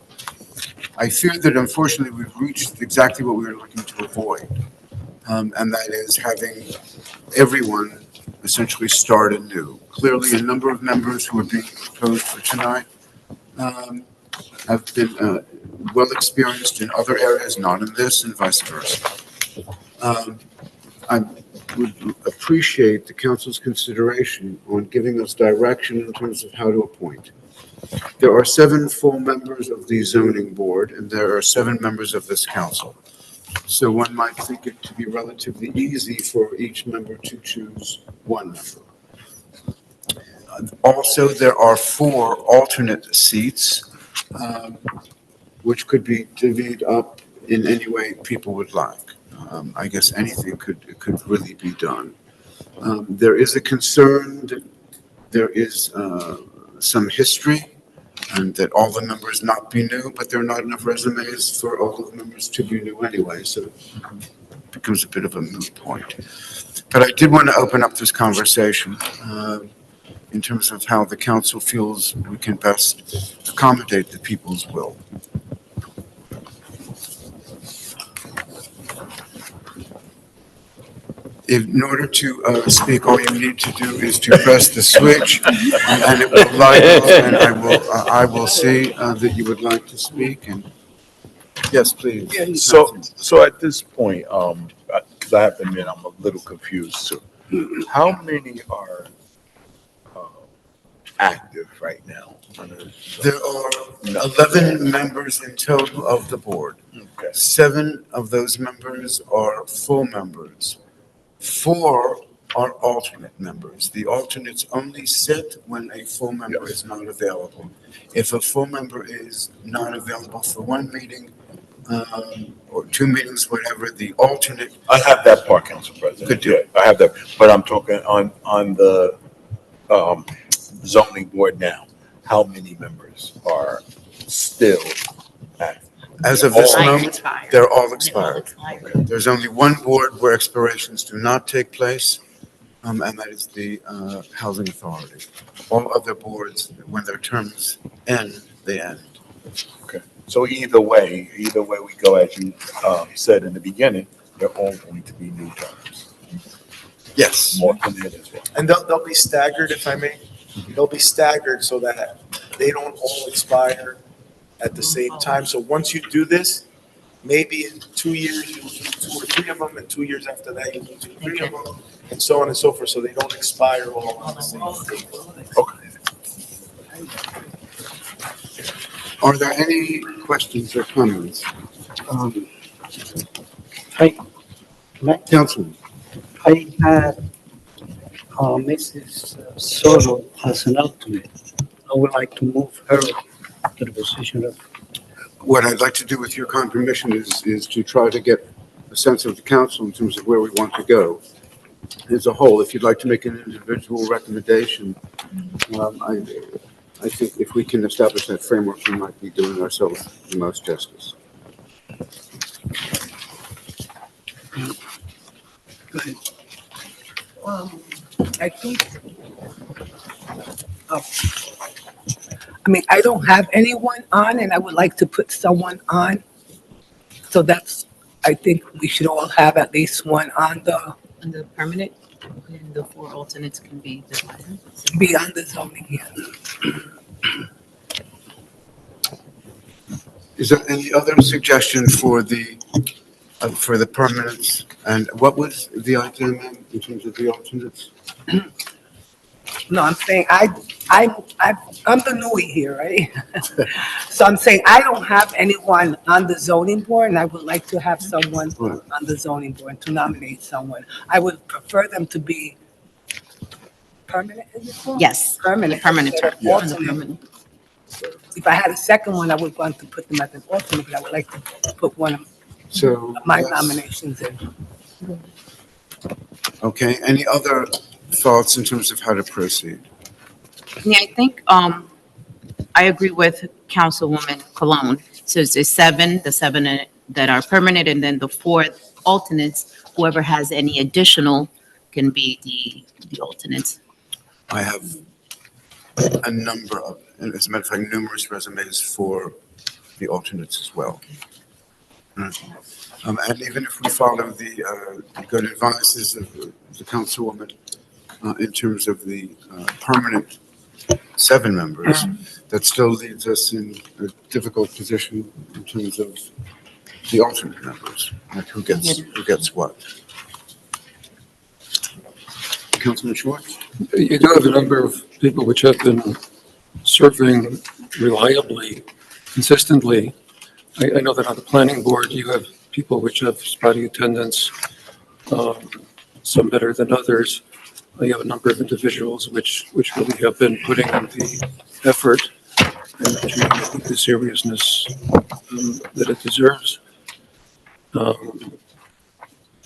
I fear that unfortunately we've reached exactly what we were looking to avoid. and that is having everyone essentially start anew. Clearly, a number of members who are being proposed for tonight have been well experienced in other areas, not in this, and vice versa. I would appreciate the council's consideration on giving us direction in terms of how to appoint. There are 7 full members of the zoning board, and there are 7 members of this council. So one might think it to be relatively easy for each member to choose one member. Also, there are 4 alternate seats, which could be divvied up in any way people would like. I guess anything could really be done. There is a concern that there is some history and that all the members not be new, but there are not enough resumes for all of the members to be new anyway, so it becomes a bit of a moot point. But I did want to open up this conversation in terms of how the council feels we can best accommodate the people's will. In order to speak, all you need to do is to press the switch, and it will light up, and I will see that you would like to speak. And yes, please. So at this point, because I have to admit, I'm a little confused too. How many are active right now? There are 11 members in total of the board. Okay. 7 of those members are full members. 4 are alternate members. The alternates only sit when a full member is not available. If a full member is not available for one meeting or 2 meetings, whatever, the alternate. I have that part, Council President. Could do it. I have that, but I'm talking on the zoning board now. How many members are still active? As of this All moment, expired. they're all They all expired. expired. There's only one board where expirations do not take place, and that is the Housing Authority. All other boards, when their terms end, they end. Okay. So either way we go, as you said in the beginning, they're all going to be new terms. Yes. More than that as well. And they'll be staggered, if I may. They'll be staggered so that they don't all expire at the same time. So once you do this, maybe in 2 years, you'll do 2 or 3 of them, and 2 years after that, you'll do 2 or 3 of them, and so on and so forth, so they don't expire all on the same day. Okay. Are there any questions or comments? Councilman? I had Mrs. Soto as an alternate. I would like to move her to the position of. What I'd like to do with your kind permission is to try to get a sense of the council in terms of where we want to go as a whole. If you'd like to make an individual recommendation, I think if we can establish that framework, we might be doing ourselves the most justice. Go ahead. I think, I don't have anyone on, and I would like to put someone on. So I think we should all have at least one on And the permanent, and the 4 alternates can be divided. beyond the zoning. Yeah. Is there any other suggestion for the permanents? And what was the idea, ma'am, in terms of the alternates? No, I'm saying I'm the newie here, right? So I'm saying I don't have anyone on the zoning board, and I would like to have someone on the zoning board to nominate someone. I would prefer them to be permanent, is it called? Yes. Permanent. Permanent term. instead of On the alternate. permanent. If I had a second one, I would want to put them as an alternate, but I would like to put one of So. my yes. nominations in. Okay, any other thoughts in terms of how to proceed? Yeah, I think, I agree with Councilwoman Cologne. So it's the 7 that are permanent, and then the 4 alternates, whoever has any additional can be the alternates. I have a number of, and as a matter of fact, numerous resumes for the alternates as well. And even if we follow the good advices of the councilwoman in terms of the permanent 7 members, that still leaves us in a difficult position in terms of the alternate members, like who gets what. Councilman Schwartz? You do have a number of people which have been serving reliably, consistently. I know that on the planning board, you have people which have spotty attendance, some better than others. You have a number of individuals which really have been putting in the effort and treating it with the seriousness that it deserves.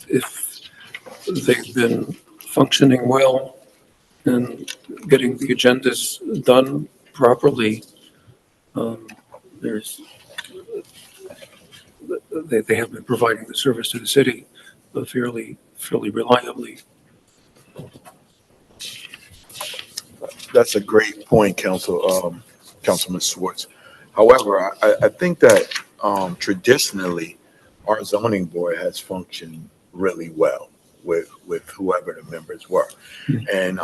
If they've been functioning well and getting the agendas done properly, they have been providing the service to the city fairly reliably. That's a great point, Councilman Schwartz. However, I think that traditionally, our zoning board has functioned really well with whoever the members were. And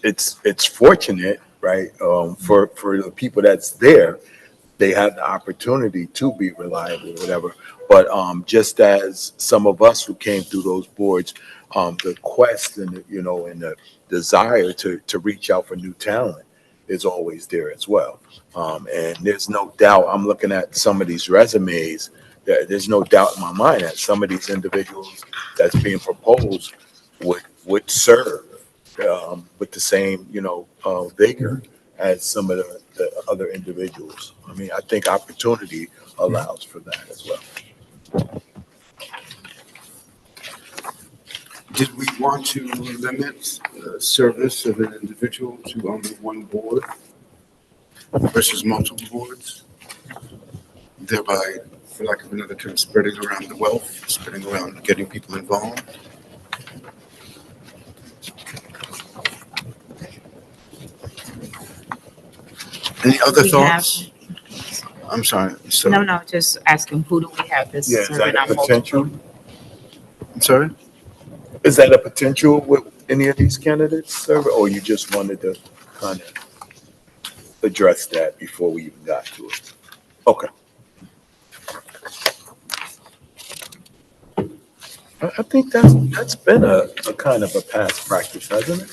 it's fortunate, right, for the people that's there, they have the opportunity to be reliable or whatever. But just as some of us who came through those boards, the quest and and the desire to reach out for new talent is always there as well. And there's no doubt, I'm looking at some of these resumes, there's no doubt in my mind that some of these individuals that's being proposed would serve with the same vigor as some of the other individuals. I mean, I think opportunity allows for that as well. Did we want to limit service of an individual to only one board versus multiple boards? Thereby, for lack of another term, spreading around the wealth, spreading around getting people involved? Any other We thoughts? I'm sorry. So, No, just asking, who do we have that's Yeah, is serving that our a potential? multiple? I'm sorry? Is that a potential with any of these candidates, sir? Or you just wanted to kind of address that before we even got to it? Okay. I think that's been a kind of a past practice, hasn't it?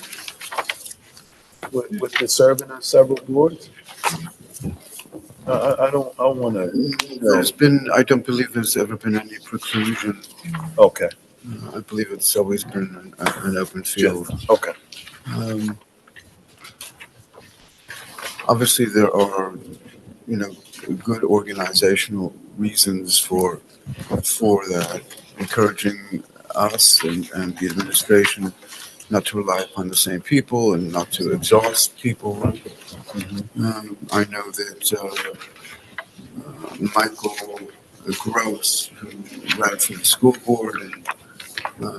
With the serving on several boards? I don't want to. I don't believe there's ever been any preclusion. Okay. I believe it's always been an open field. Okay. Obviously, there are, good organizational reasons for that, encouraging us and the administration not to rely upon the same people and not to exhaust people. I know that Michael Gross, who ran for the school board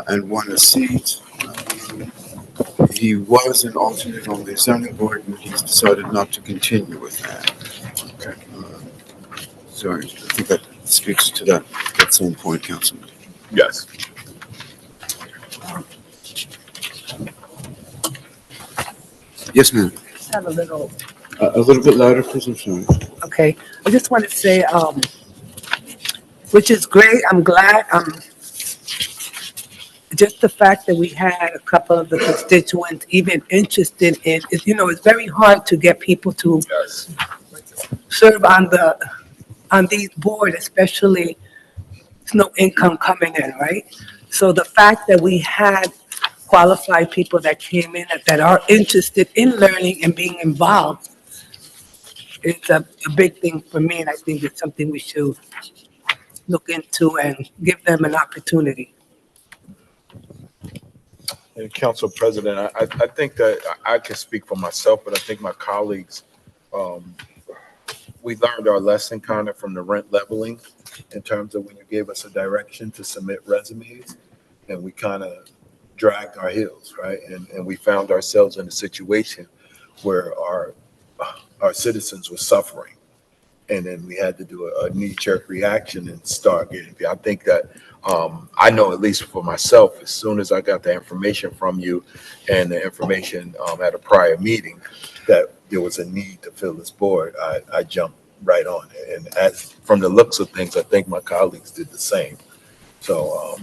and won a seat, he was an alternate on the zoning board, and he's decided not to continue with that. Okay. So I think that speaks to that same point, Councilman. Yes. Yes, ma'am. Just have a little, A little bit louder, please. I'm sorry. okay. I just want to say, which is great. I'm glad. Just the fact that we had a couple of the constituents even interested in it, it's very hard to get people to serve on these boards, especially there's no income coming in, right? So the fact that we had qualified people that came in that are interested in learning and being involved, it's a big thing for me, and I think it's something we should look into and give them an opportunity. And Council President, I think that I can speak for myself, but I think my colleagues, we learned our lesson kind of from the rent leveling in terms of when you gave us a direction to submit resumes, and we kind of dragged our heels, right? And we found ourselves in a situation where our citizens were suffering and then we had to do a knee-jerk reaction and start getting. I think that, I know at least for myself, as soon as I got the information from you and the information at a prior meeting, that there was a need to fill this board, I jumped right on it. And from the looks of things, I think my colleagues did the same. So,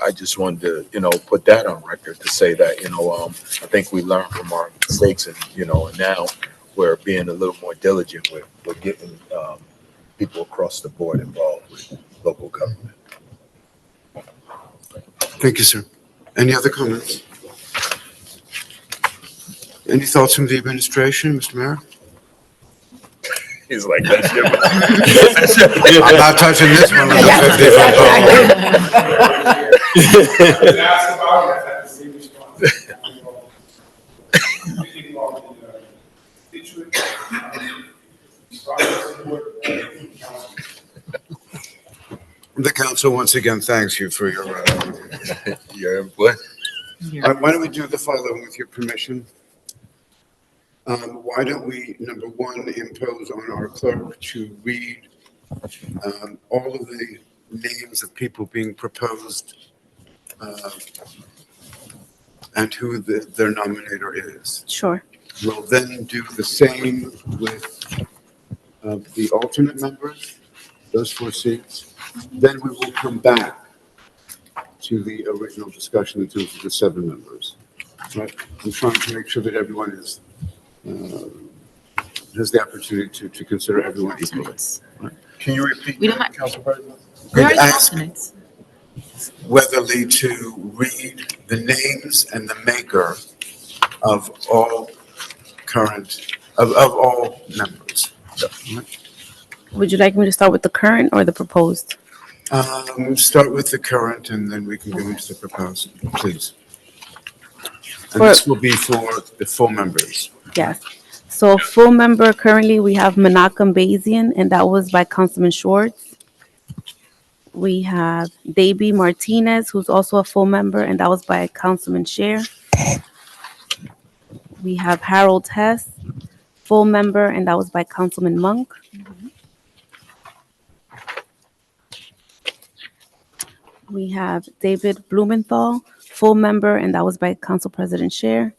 I just wanted to, put that on record to say that, I think we learned from our mistakes and, and now we're being a little more diligent with getting, people across the board involved with local government. Thank you, sir. Any other comments? Any thoughts from the administration, Mr. Mayor? He's like, that's your. I'm not touching this one with a 50 vote. The council once again thanks you for your Your input. Why don't we do the following with your permission? Why don't we, number one, impose on our clerk to read all of the names of people being proposed and who their nominator is. Sure. We'll then do the same with the alternate members, those 4 seats. Then we will come back to the original discussion in terms of the 7 members. Right? I'm trying to make sure that everyone has the opportunity to consider everyone equally. Right? Can you repeat We don't that, have- Council President? Where are the Ask alternates? Weatherly to read the names and the maker of all of all members. Would you like me to start with the current or the proposed? Start with the current and then we can go into the proposed, please. And For- this will be for the full members. Yes. So full member, currently we have Menachem Bazian, and that was by Councilman Schwartz. We have Davy Martinez, who's also a full member, and that was by Councilman Scher. We have Harold Hess, full member, and that was by Councilman Monk. We have David Blumenthal, full member, and that was by Council President Scher.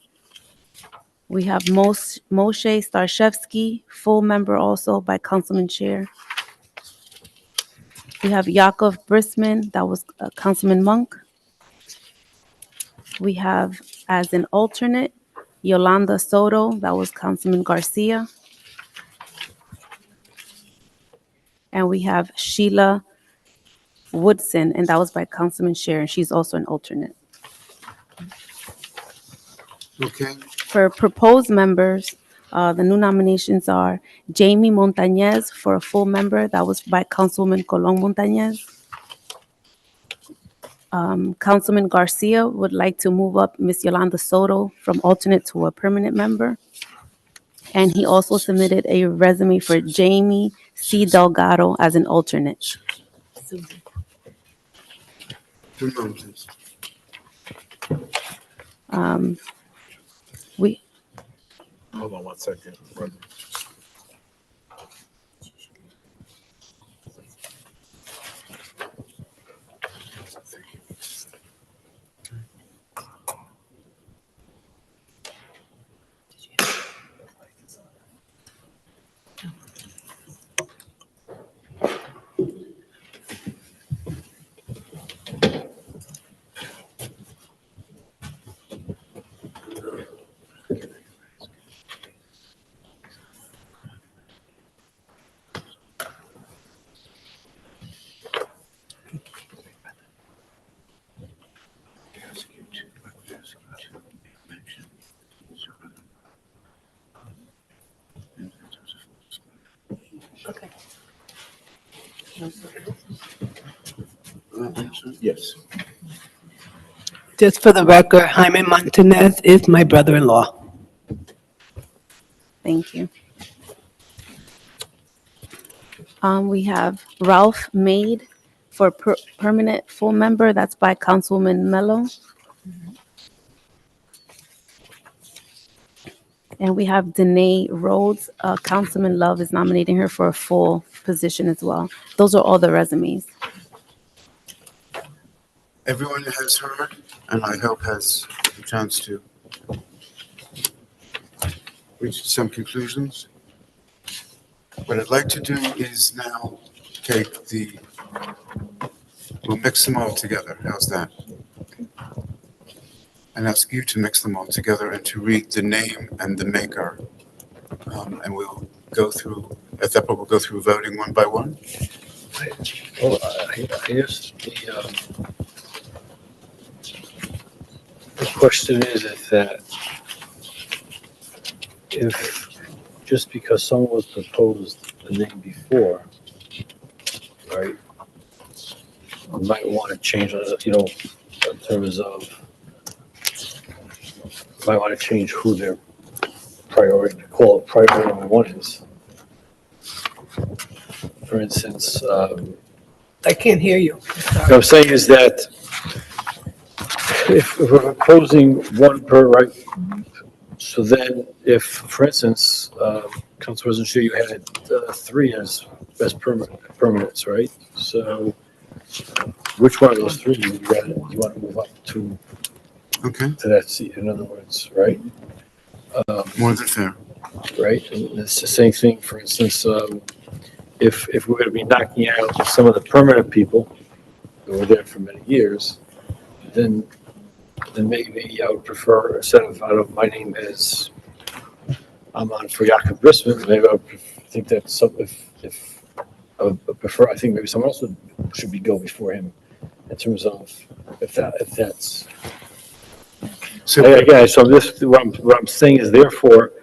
We have Moshe Starshevsky, full member also by Councilman Scher. We have Yakov Brisman, that was Councilman Monk. We have as an alternate Yolanda Soto, that was Councilman Garcia. And we have Sheila Woodson, and that was by Councilman Scher, and she's also an alternate. Okay, For proposed members, the new nominations are Jamie Montañez for a full member. That was by Councilwoman Colón Montañez. Councilman Garcia would like to move up Miss Yolanda Soto from alternate to a permanent member. And he also submitted a resume for Jamie C. Delgado as an alternate. two moments. We, Hold on 1 second, brother. Yes. Just for the record, Jaime Montanez is my brother-in-law. thank you. We have Ralph Maid for permanent full member. That's by Councilwoman Mello. And we have Danae Rhodes. Councilman Love is nominating her for a full position as well. Those are all the resumes. Everyone has heard, and I hope has a chance to reach some conclusions. What I'd like to do is now we'll mix them all together. How's that? And ask you to mix them all together and to read the name and the maker. And we'll go through, at that point, we'll go through voting one by one. Well, I guess the question is that if, just because someone was proposed the name before, right, we might want to change, in terms of, might want to change who their priority, call it priority number one is. For instance, I can't hear you. what I'm saying is that if we're proposing one per, right, so then if, for instance, Council President Shu, you had three as permanents, right? So which one of those three do you want to move up to that seat, in other words, right? More than fair. Right, and it's the same thing, for instance, if we're going to be knocking out some of the permanent people that were there for many years, then maybe I would prefer, instead of, my name is, I'm on for Jakob Brisman, maybe I would think that if I would prefer, I think maybe someone else should go before him in terms of if that's. So again, so what I'm saying is, therefore,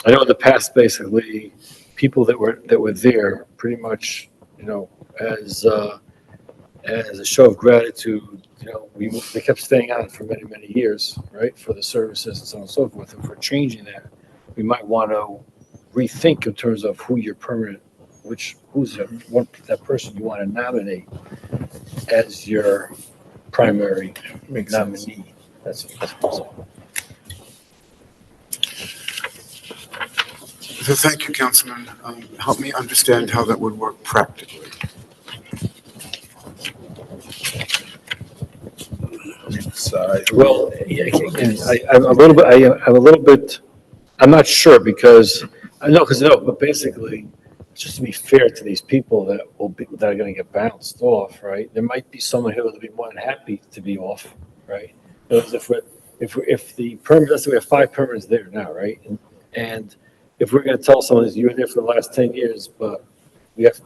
I know in the past, basically, people that were there pretty much, as a show of gratitude, they kept staying on for many, many years, right, for the services and so on and so forth. If we're changing that, we might want to rethink in terms of who your permanent, who's that person you want to nominate as your primary nominee. That's possible. So thank you, Councilman. Help me understand how that would work practically. Well, I'm a little bit, I'm not sure because, but basically, just to be fair to these people that are going to get bounced off, right? There might be someone who will be more than happy to be off, right? Because if the permit, let's say we have 5 permits there now, right? And if we're going to tell someone you were there for the last 10 years, but we have,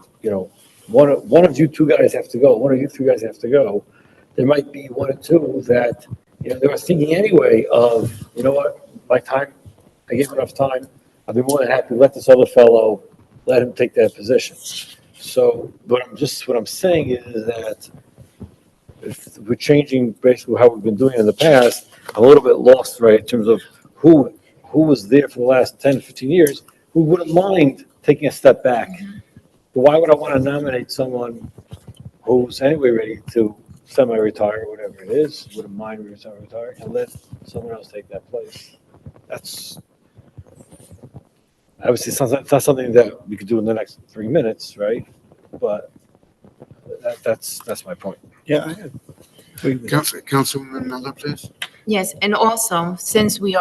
one of you 2 guys have to go, one of you 3 guys have to go, there might be 1 or 2 that, they were thinking anyway of, you know what, my time, I gave enough time, I'd be more than happy to let this other fellow, let him take that position. So, what I'm saying is that if we're changing basically how we've been doing in the past, I'm a little bit lost, right, in terms of who was there for the last 10, 15 years, who wouldn't mind taking a step back. But why would I want to nominate someone who's anyway ready to semi-retire or whatever it is, wouldn't mind retiring, and let someone else take that place? That's obviously it's not something that we could do in the next 3 minutes, right? But that's my point. Yeah, Councilwoman Miller, please. Yes, and also, since we're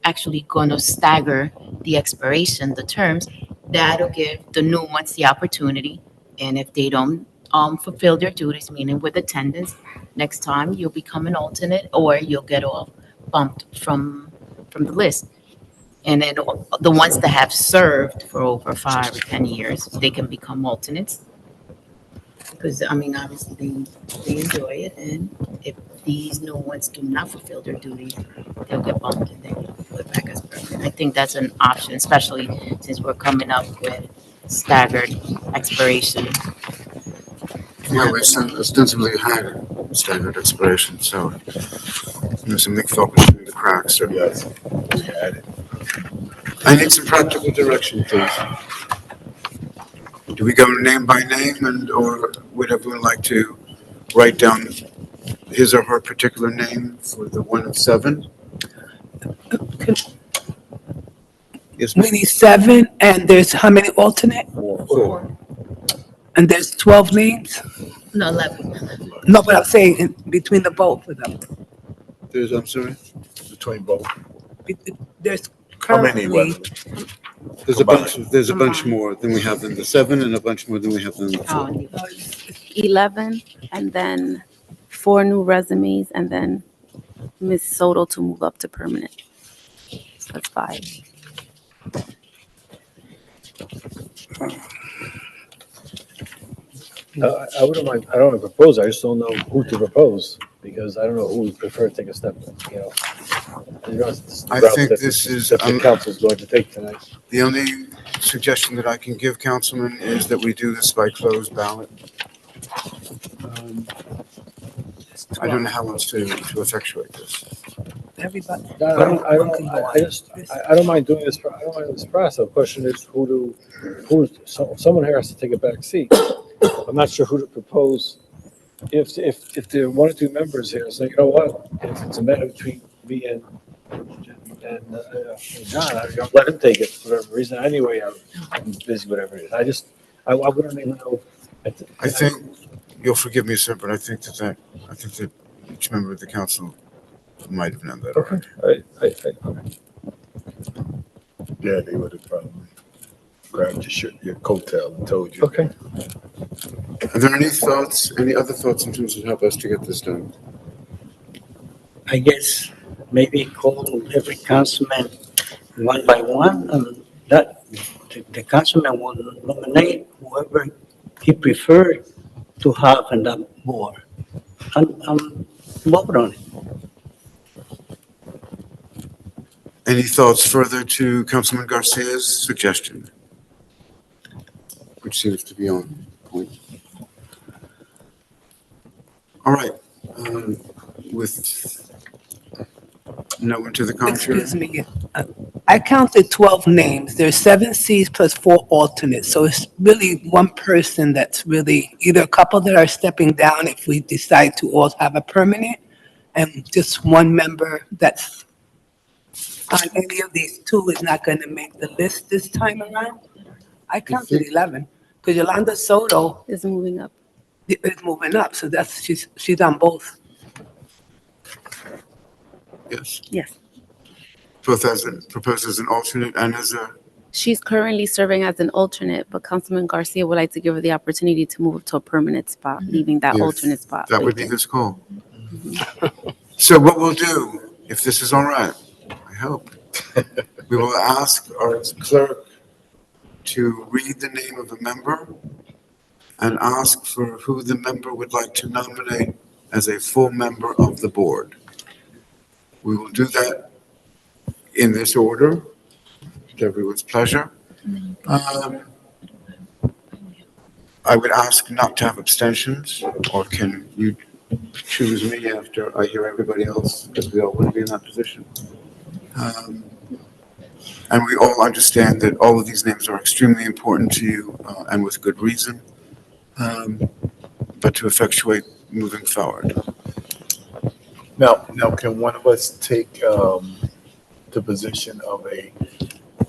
actually going to stagger the expiration, the terms, that'll give the new ones the opportunity. And if they don't fulfill their duties, meaning with attendance, next time you'll become an alternate or you'll get off bumped from the list. And then the ones that have served for over 5 or 10 years, they can become alternates. Because, obviously, they enjoy it, and if these new ones do not fulfill their duties, they'll get bumped and then put back as permanent. I think that's an option, especially since we're coming up with staggered expiration. Yeah, we ostensibly had staggered expiration, so there's some mixed up between the cracks. Or yes, I need some practical direction, please. Do we go name by name, or would everyone like to write down his or her particular name for the 1 of 7? Yes, We ma'am. need 7, and there's how many alternate? Four. And there's 12 names? No, 11. No, but I'm saying in between the both of them. I'm sorry? Between both. There's How many, currently, Weatherly? There's a bunch more than we have in the 7 and a bunch more than we have in the 4. 11, and then 4 new resumes, and then Ms. Soto to move up to permanent. So that's 5. I wouldn't mind, I don't want to propose, I just don't know who to propose, because I don't know who would prefer to take a step, you know. You know, it's the I route think that this is, that the council's going to take tonight. the only suggestion that I can give, Councilman, is that we do this by closed ballot. I don't know how else to effectuate this. everybody. I don't mind doing this, I don't mind this process. The question is someone here has to take a back seat. I'm not sure who to propose. If there are 1 or 2 members here, so you know what, if it's a matter between me and John, I'll let him take it for whatever reason. Anyway, I'm busy, whatever it is. I wouldn't even know. I think, you'll forgive me, sir, but I think that each member of the council might have known that already. Okay. Yeah, they would have probably grabbed your coattail and told you. Okay. Are there any other thoughts in terms of how best to get this done? I guess maybe call every councilman one by one, and that the councilman will nominate whoever he preferred to have on that board. And vote on it. Any thoughts further to Councilman Garcia's suggestion? Which seems to be on point. All right, with no one to the contrary. Excuse me. I counted 12 names. There's 7 seats plus 4 alternates. So it's really one person that's really, either a couple that are stepping down if we decide to all have a permanent, and just 1 member that's on any of these 2 is not going to make the list this time around. I counted 11, because Yolanda Soto Is moving up. is moving up, so she's on both. Yes, Yes. both proposed as an alternate and as a, She's currently serving as an alternate, but Councilman Garcia would like to give her the opportunity to move up to a permanent spot, leaving that Yes, alternate spot. that would be vacant. his call. So what we'll do, if this is all right, I hope, we will ask our clerk to read the name of a member and ask for who the member would like to nominate as a full member of the board. We will do that in this order, to everyone's pleasure. I would ask not to have abstentions, or can you choose me after I hear everybody else, because we all want to be in that position. And we all understand that all of these names are extremely important to you, and with good reason, but to effectuate moving forward. Now, can one of us take the position of a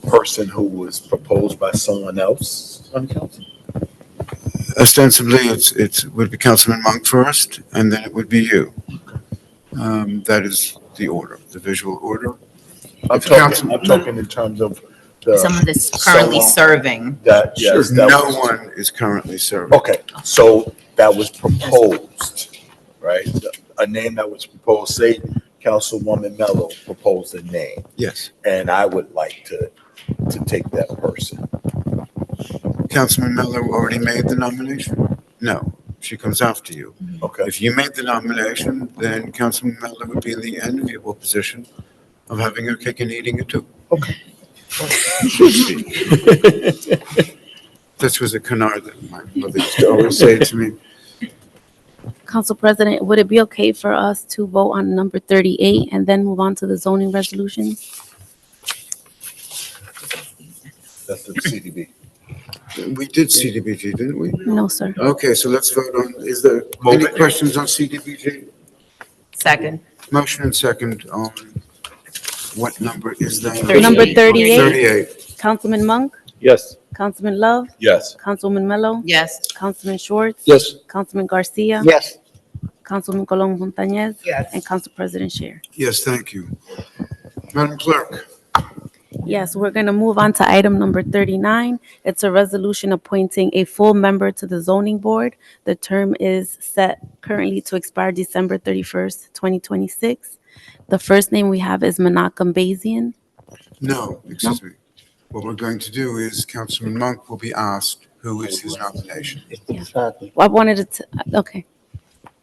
person who was proposed by someone else on council? Ostensibly, it would be Councilman Monk first, and then it would be you. That is the order, the visual order. I'm talking in terms of Someone that's currently serving. that, yes, that No was- one is currently serving. Okay, so that was proposed, right? A name that was proposed, say Councilwoman Mello proposed a name, Yes. and I would like to take that person. Councilman Miller already made the nomination? No, she comes after you. Okay, If you made the nomination, then Councilman Miller would be in the enviable position of having her cake and eating it too. okay. This was a canard that my mother used to always say to me. Council President, would it be okay for us to vote on number 38 and then move on to the zoning resolutions? That's the CDB. We did CDBG, didn't we? No, sir. Okay, so let's vote on, is there any Move it. questions on CDBG? Second. Motion and second on What number is that? Number 38. 38. Councilman Monk, Yes. Councilman Love, Yes. Councilwoman Mello, Yes. Councilman Schwartz, Yes. Councilman Garcia, Yes. Councilman Colon Montañez, Yes. and Council President Sher. Yes, thank you. Madam Clerk, Yes, we're going to move on to item number 39. It's a resolution appointing a full member to the zoning board. The term is set currently to expire December 31st, 2026. The first name we have is Menachem Bazian. no, excuse me. What we're going to do is Councilman Monk will be asked who is his nomination. Exactly. I wanted to, okay,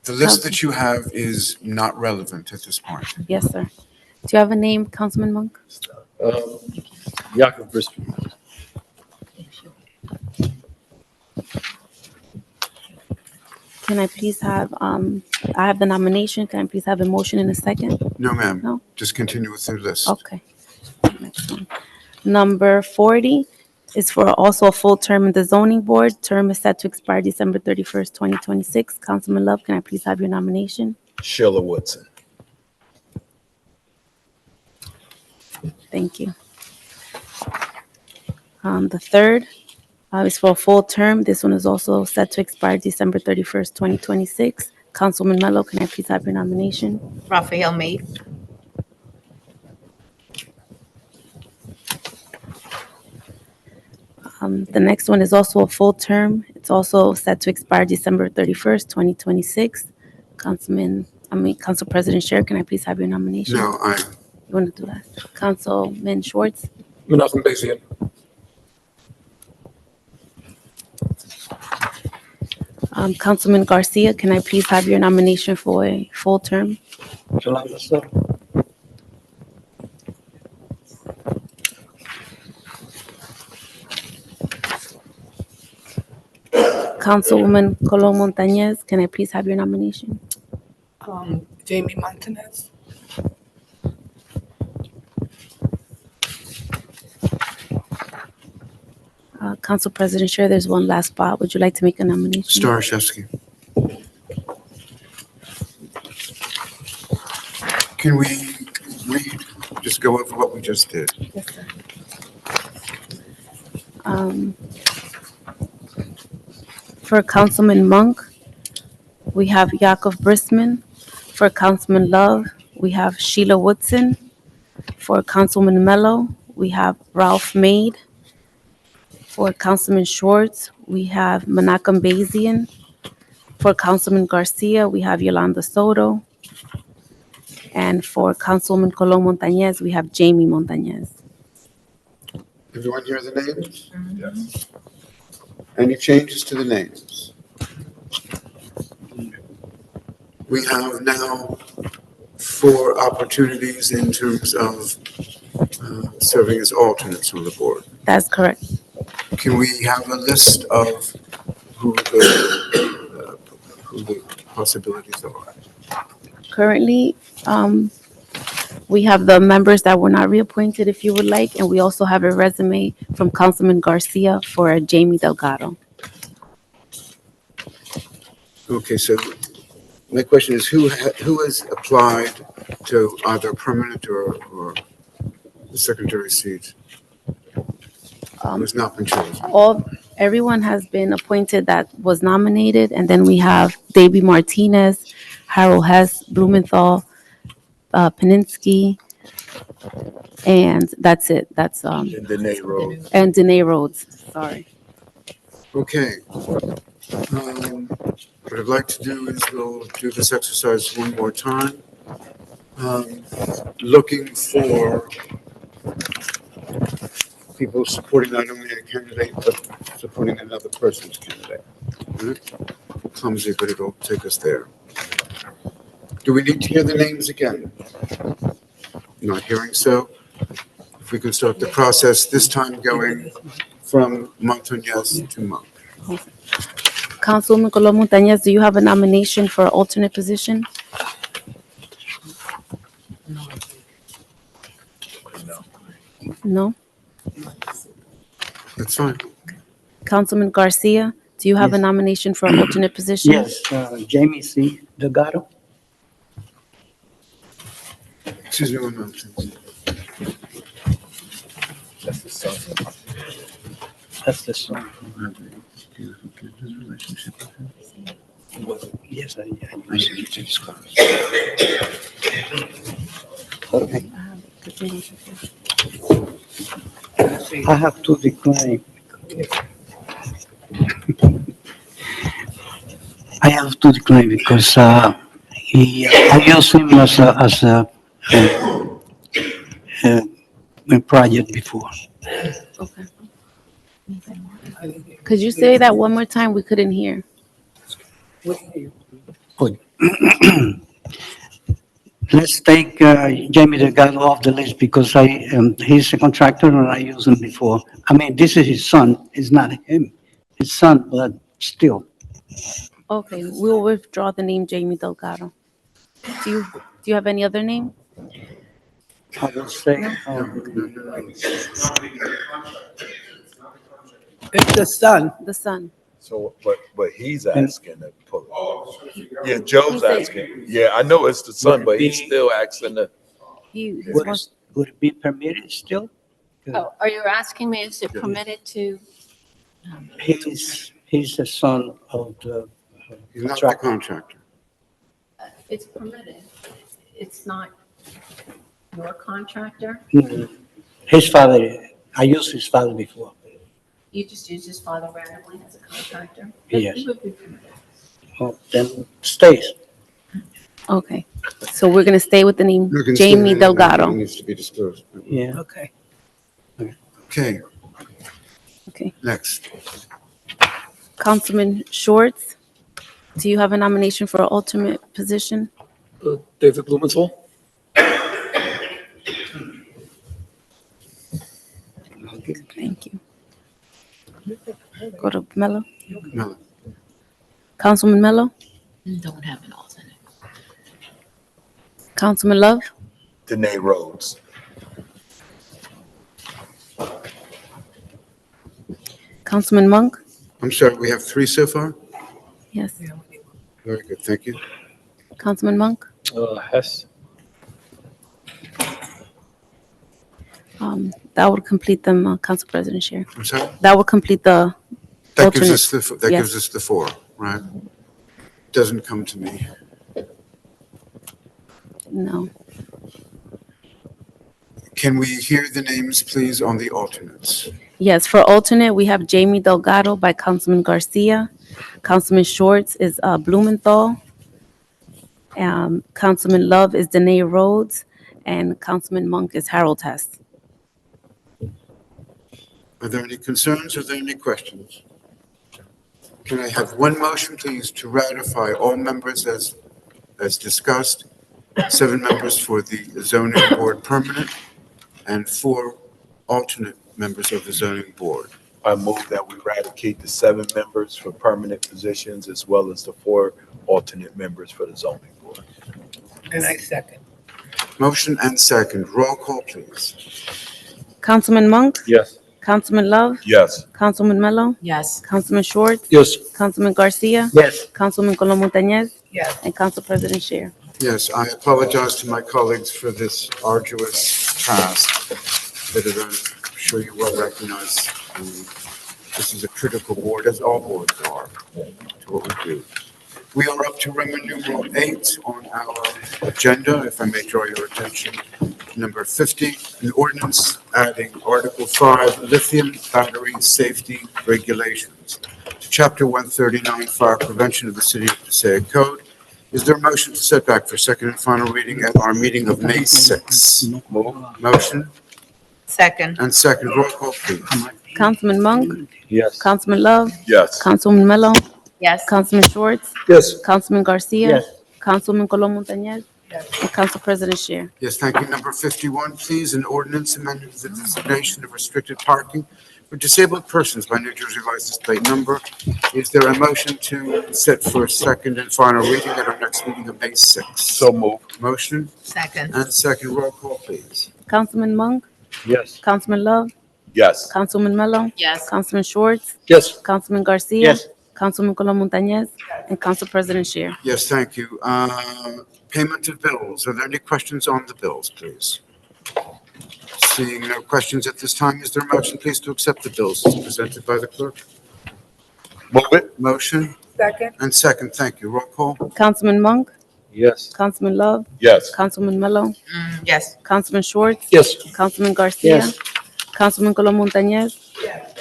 The list that you have is not relevant at this point. yes, sir. Do you have a name, Councilman Monk? Jakob Brisbane. Can I please have, I have the nomination. Can I please have a motion in a second? No, ma'am. No? Just continue with the list. Okay. Next one. Number 40 is for also a full term in the zoning board. Term is set to expire December 31st, 2026. Councilman Love, can I please have your nomination? Sheila Woodson. Thank you. The third is for a full term. This one is also set to expire December 31st, 2026. Councilman Mello, can I please have your nomination? Rafael May. The next one is also a full term. It's also set to expire December 31st, 2026. Council President Sher, can I please have your nomination? No, You want to do that? Councilman Schwartz? Menachem Bazian. Councilman Garcia, can I please have your nomination for a full term? Yolanda Soto. Councilwoman Colon Montañez, can I please have your nomination? Jamie Montanez. Council President Sher, there's one last spot. Would you like to make a nomination? Starashevsky. Can we just go over what we just did? Yes, sir. For Councilman Monk, we have Jakob Brisman. For Councilman Love, we have Sheila Woodson. For Councilman Mello, we have Ralph Maid. For Councilman Schwartz, we have Menachem Bazian. For Councilman Garcia, we have Yolanda Soto. And for Councilwoman Colon Montañez, we have Jamie Montañez. Everyone hear the names? Yes. Any changes to the names? We have now 4 opportunities in terms of serving as alternates on the board. That's correct. Can we have a list of who the possibilities are? Currently, we have the members that were not reappointed, if you would like, and we also have a resume from Councilman Garcia for Jamie Delgado. Okay, so my question is, who has applied to either permanent or the secretary seat? Who's not been chosen? Everyone has been appointed that was nominated, and then we have Davy Martinez, Harold Hess, Blumenthal, Peninsky, and that's it. That's And Danae Rhodes. and Danae Rhodes. Sorry. Okay. What I'd like to do is we'll do this exercise one more time. Looking for people supporting not only a candidate, but supporting another person's candidate. Clumsy, but it'll take us there. Do we need to hear the names again? Not hearing so. If we can start the process, this time going from Montañez to Monk. Councilwoman Colon Montañez, do you have a nomination for alternate position? No? That's fine. Councilman Garcia, do you have a nomination for an alternate position? Yes, Jamie C. Delgado. Excuse me one moment, please. son. That's the son. Yes, I okay. I have to decline. I have to decline because I used him a project before. Okay. Could you say that one more time? We couldn't hear. Good. Let's take Jamie Delgado off the list because he's a contractor and I used him before. I mean, this is his son. It's not him. His son, but still. Okay, we'll withdraw the name Jamie Delgado. Do you have any other name? I will say, It's the son. The son. So, but he's asking to pull it. Yeah, Joe's He said- asking. Yeah, I know it's the son, but he's still asking to. would it be permitted still? Oh, are you asking me, is it permitted to? He's the son of the He's not the contractor. It's permitted. It's not your contractor. His father, I used his father before. You just use his father randomly as a contractor. Yes. It would be permitted. Oh, then stays. Okay, so we're gonna stay with the name You can Jamie say that Delgado. it needs to be disclosed. Yeah. Okay. Okay, Okay. next. Councilman Schwartz, do you have a nomination for an alternate position? David Blumenthal? Thank you. Go to Mello. No. Councilman Mello? Don't have an alternate. Councilman Love? Danae Rhodes. Councilman Monk? I'm sorry, we have three so far? Yes. Very good, thank you. Councilman Monk? Hess. That would complete them, Council President Chair. I'm sorry? That would complete the That gives alternate. us that Yes. gives us the four, right? Doesn't come to me. No. Can we hear the names, please, on the alternates? Yes, for alternate, we have Jamie Delgado by Councilman Garcia. Councilman Schwartz is Blumenthal. Councilman Love is Danae Rhodes. And Councilman Monk is Harold Hess. Are there any concerns? Are there any questions? Can I have one motion, please, to ratify all members as discussed? 7 members for the zoning board permanent and 4 alternate members of the zoning board. I move that we eradicate the 7 members for permanent positions as well as the 4 alternate members for the zoning board. And I second. Motion and second. Roll call, please. Councilman Monk? Yes. Councilman Love? Yes. Councilman Mello? Yes. Councilman Schwartz? Yes. Councilman Garcia? Yes. Councilman Colom Montañez? Yes. And Council President Scheer. Yes, I apologize to my colleagues for this arduous task that I'm sure you will recognize. This is a critical board, as all boards are, to what we do. We are up to Roman numeral 8 on our agenda, if I may draw your attention. Number 50, an ordinance adding Article 5, lithium battery safety regulations to Chapter 139, fire prevention of the City of Passaic Code. Is there a motion to set back for second and final reading at our meeting of May 6? Motion Second. and second. Roll call, please. Councilman Monk? Yes. Councilman Love? Yes. Councilman Mello? Yes. Councilman Schwartz? Yes. Councilman Garcia? Yes. Councilman Colom Montañez? And Council President Scheer. Yes, thank you. Number 51, please, an ordinance amending the designation of restricted parking for disabled persons by New Jersey license plate number. Is there a motion to set for second and final reading at our next meeting of May 6? So move. Motion Second. and second. Roll call, please. Councilman Monk? Yes. Councilman Love? Yes. Councilman Mello? Yes. Councilman Schwartz? Yes. Councilman Garcia? Yes. Councilman Colom Montañez? And Council President Scheer. Yes, thank you. Payment of bills. Are there any questions on the bills, please? Seeing no questions at this time, is there a motion, please, to accept the bills as presented by the clerk? Move it. Motion Second? and second, thank you. Roll call? Councilman Monk, Yes. Councilman Love, Yes. Councilman Mello, Yes. Councilman Schwartz, Yes. Councilman Garcia, Yes. Councilman Colom Montañez,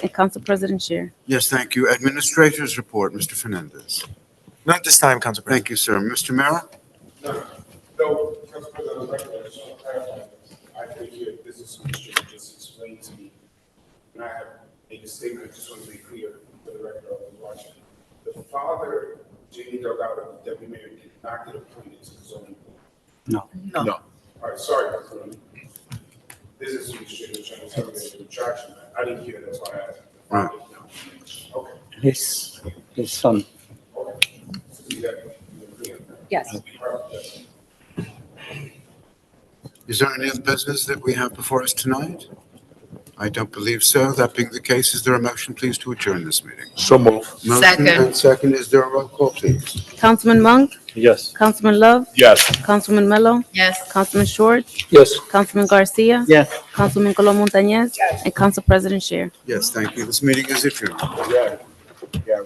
and Council President Scheer. Yes, thank you. Administrators report, Mr. Fernandez. Not at this time, Council President. Thank you, sir. Mr. Mara? No, Council President, I just want to clarify. I think your business administrator just explained to me, and I have made a statement, I just want to be clear for the record of the watching. The father, Jamie Delgado, the deputy mayor, did not get appointed to the zoning board. No. No. All right, sorry, business administrator trying to tell me there's a retraction. I didn't hear, that's why I asked. Okay, His son. okay. So you got- Yes. Is there any other business that we have before us tonight? I don't believe so. That being the case, is there a motion, please, to adjourn this meeting? So move. Motion Second. and second, is there a roll call, please? Councilman Monk, Yes. Councilman Love, Yes. Councilman Mello, Yes. Councilman Schwartz, Yes. Councilman Garcia, Yes. Councilman Colom Montañez, and Council President Scheer. Yes, thank you. This meeting is adjourned. Yeah. Yeah.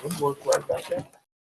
We'll work right back there.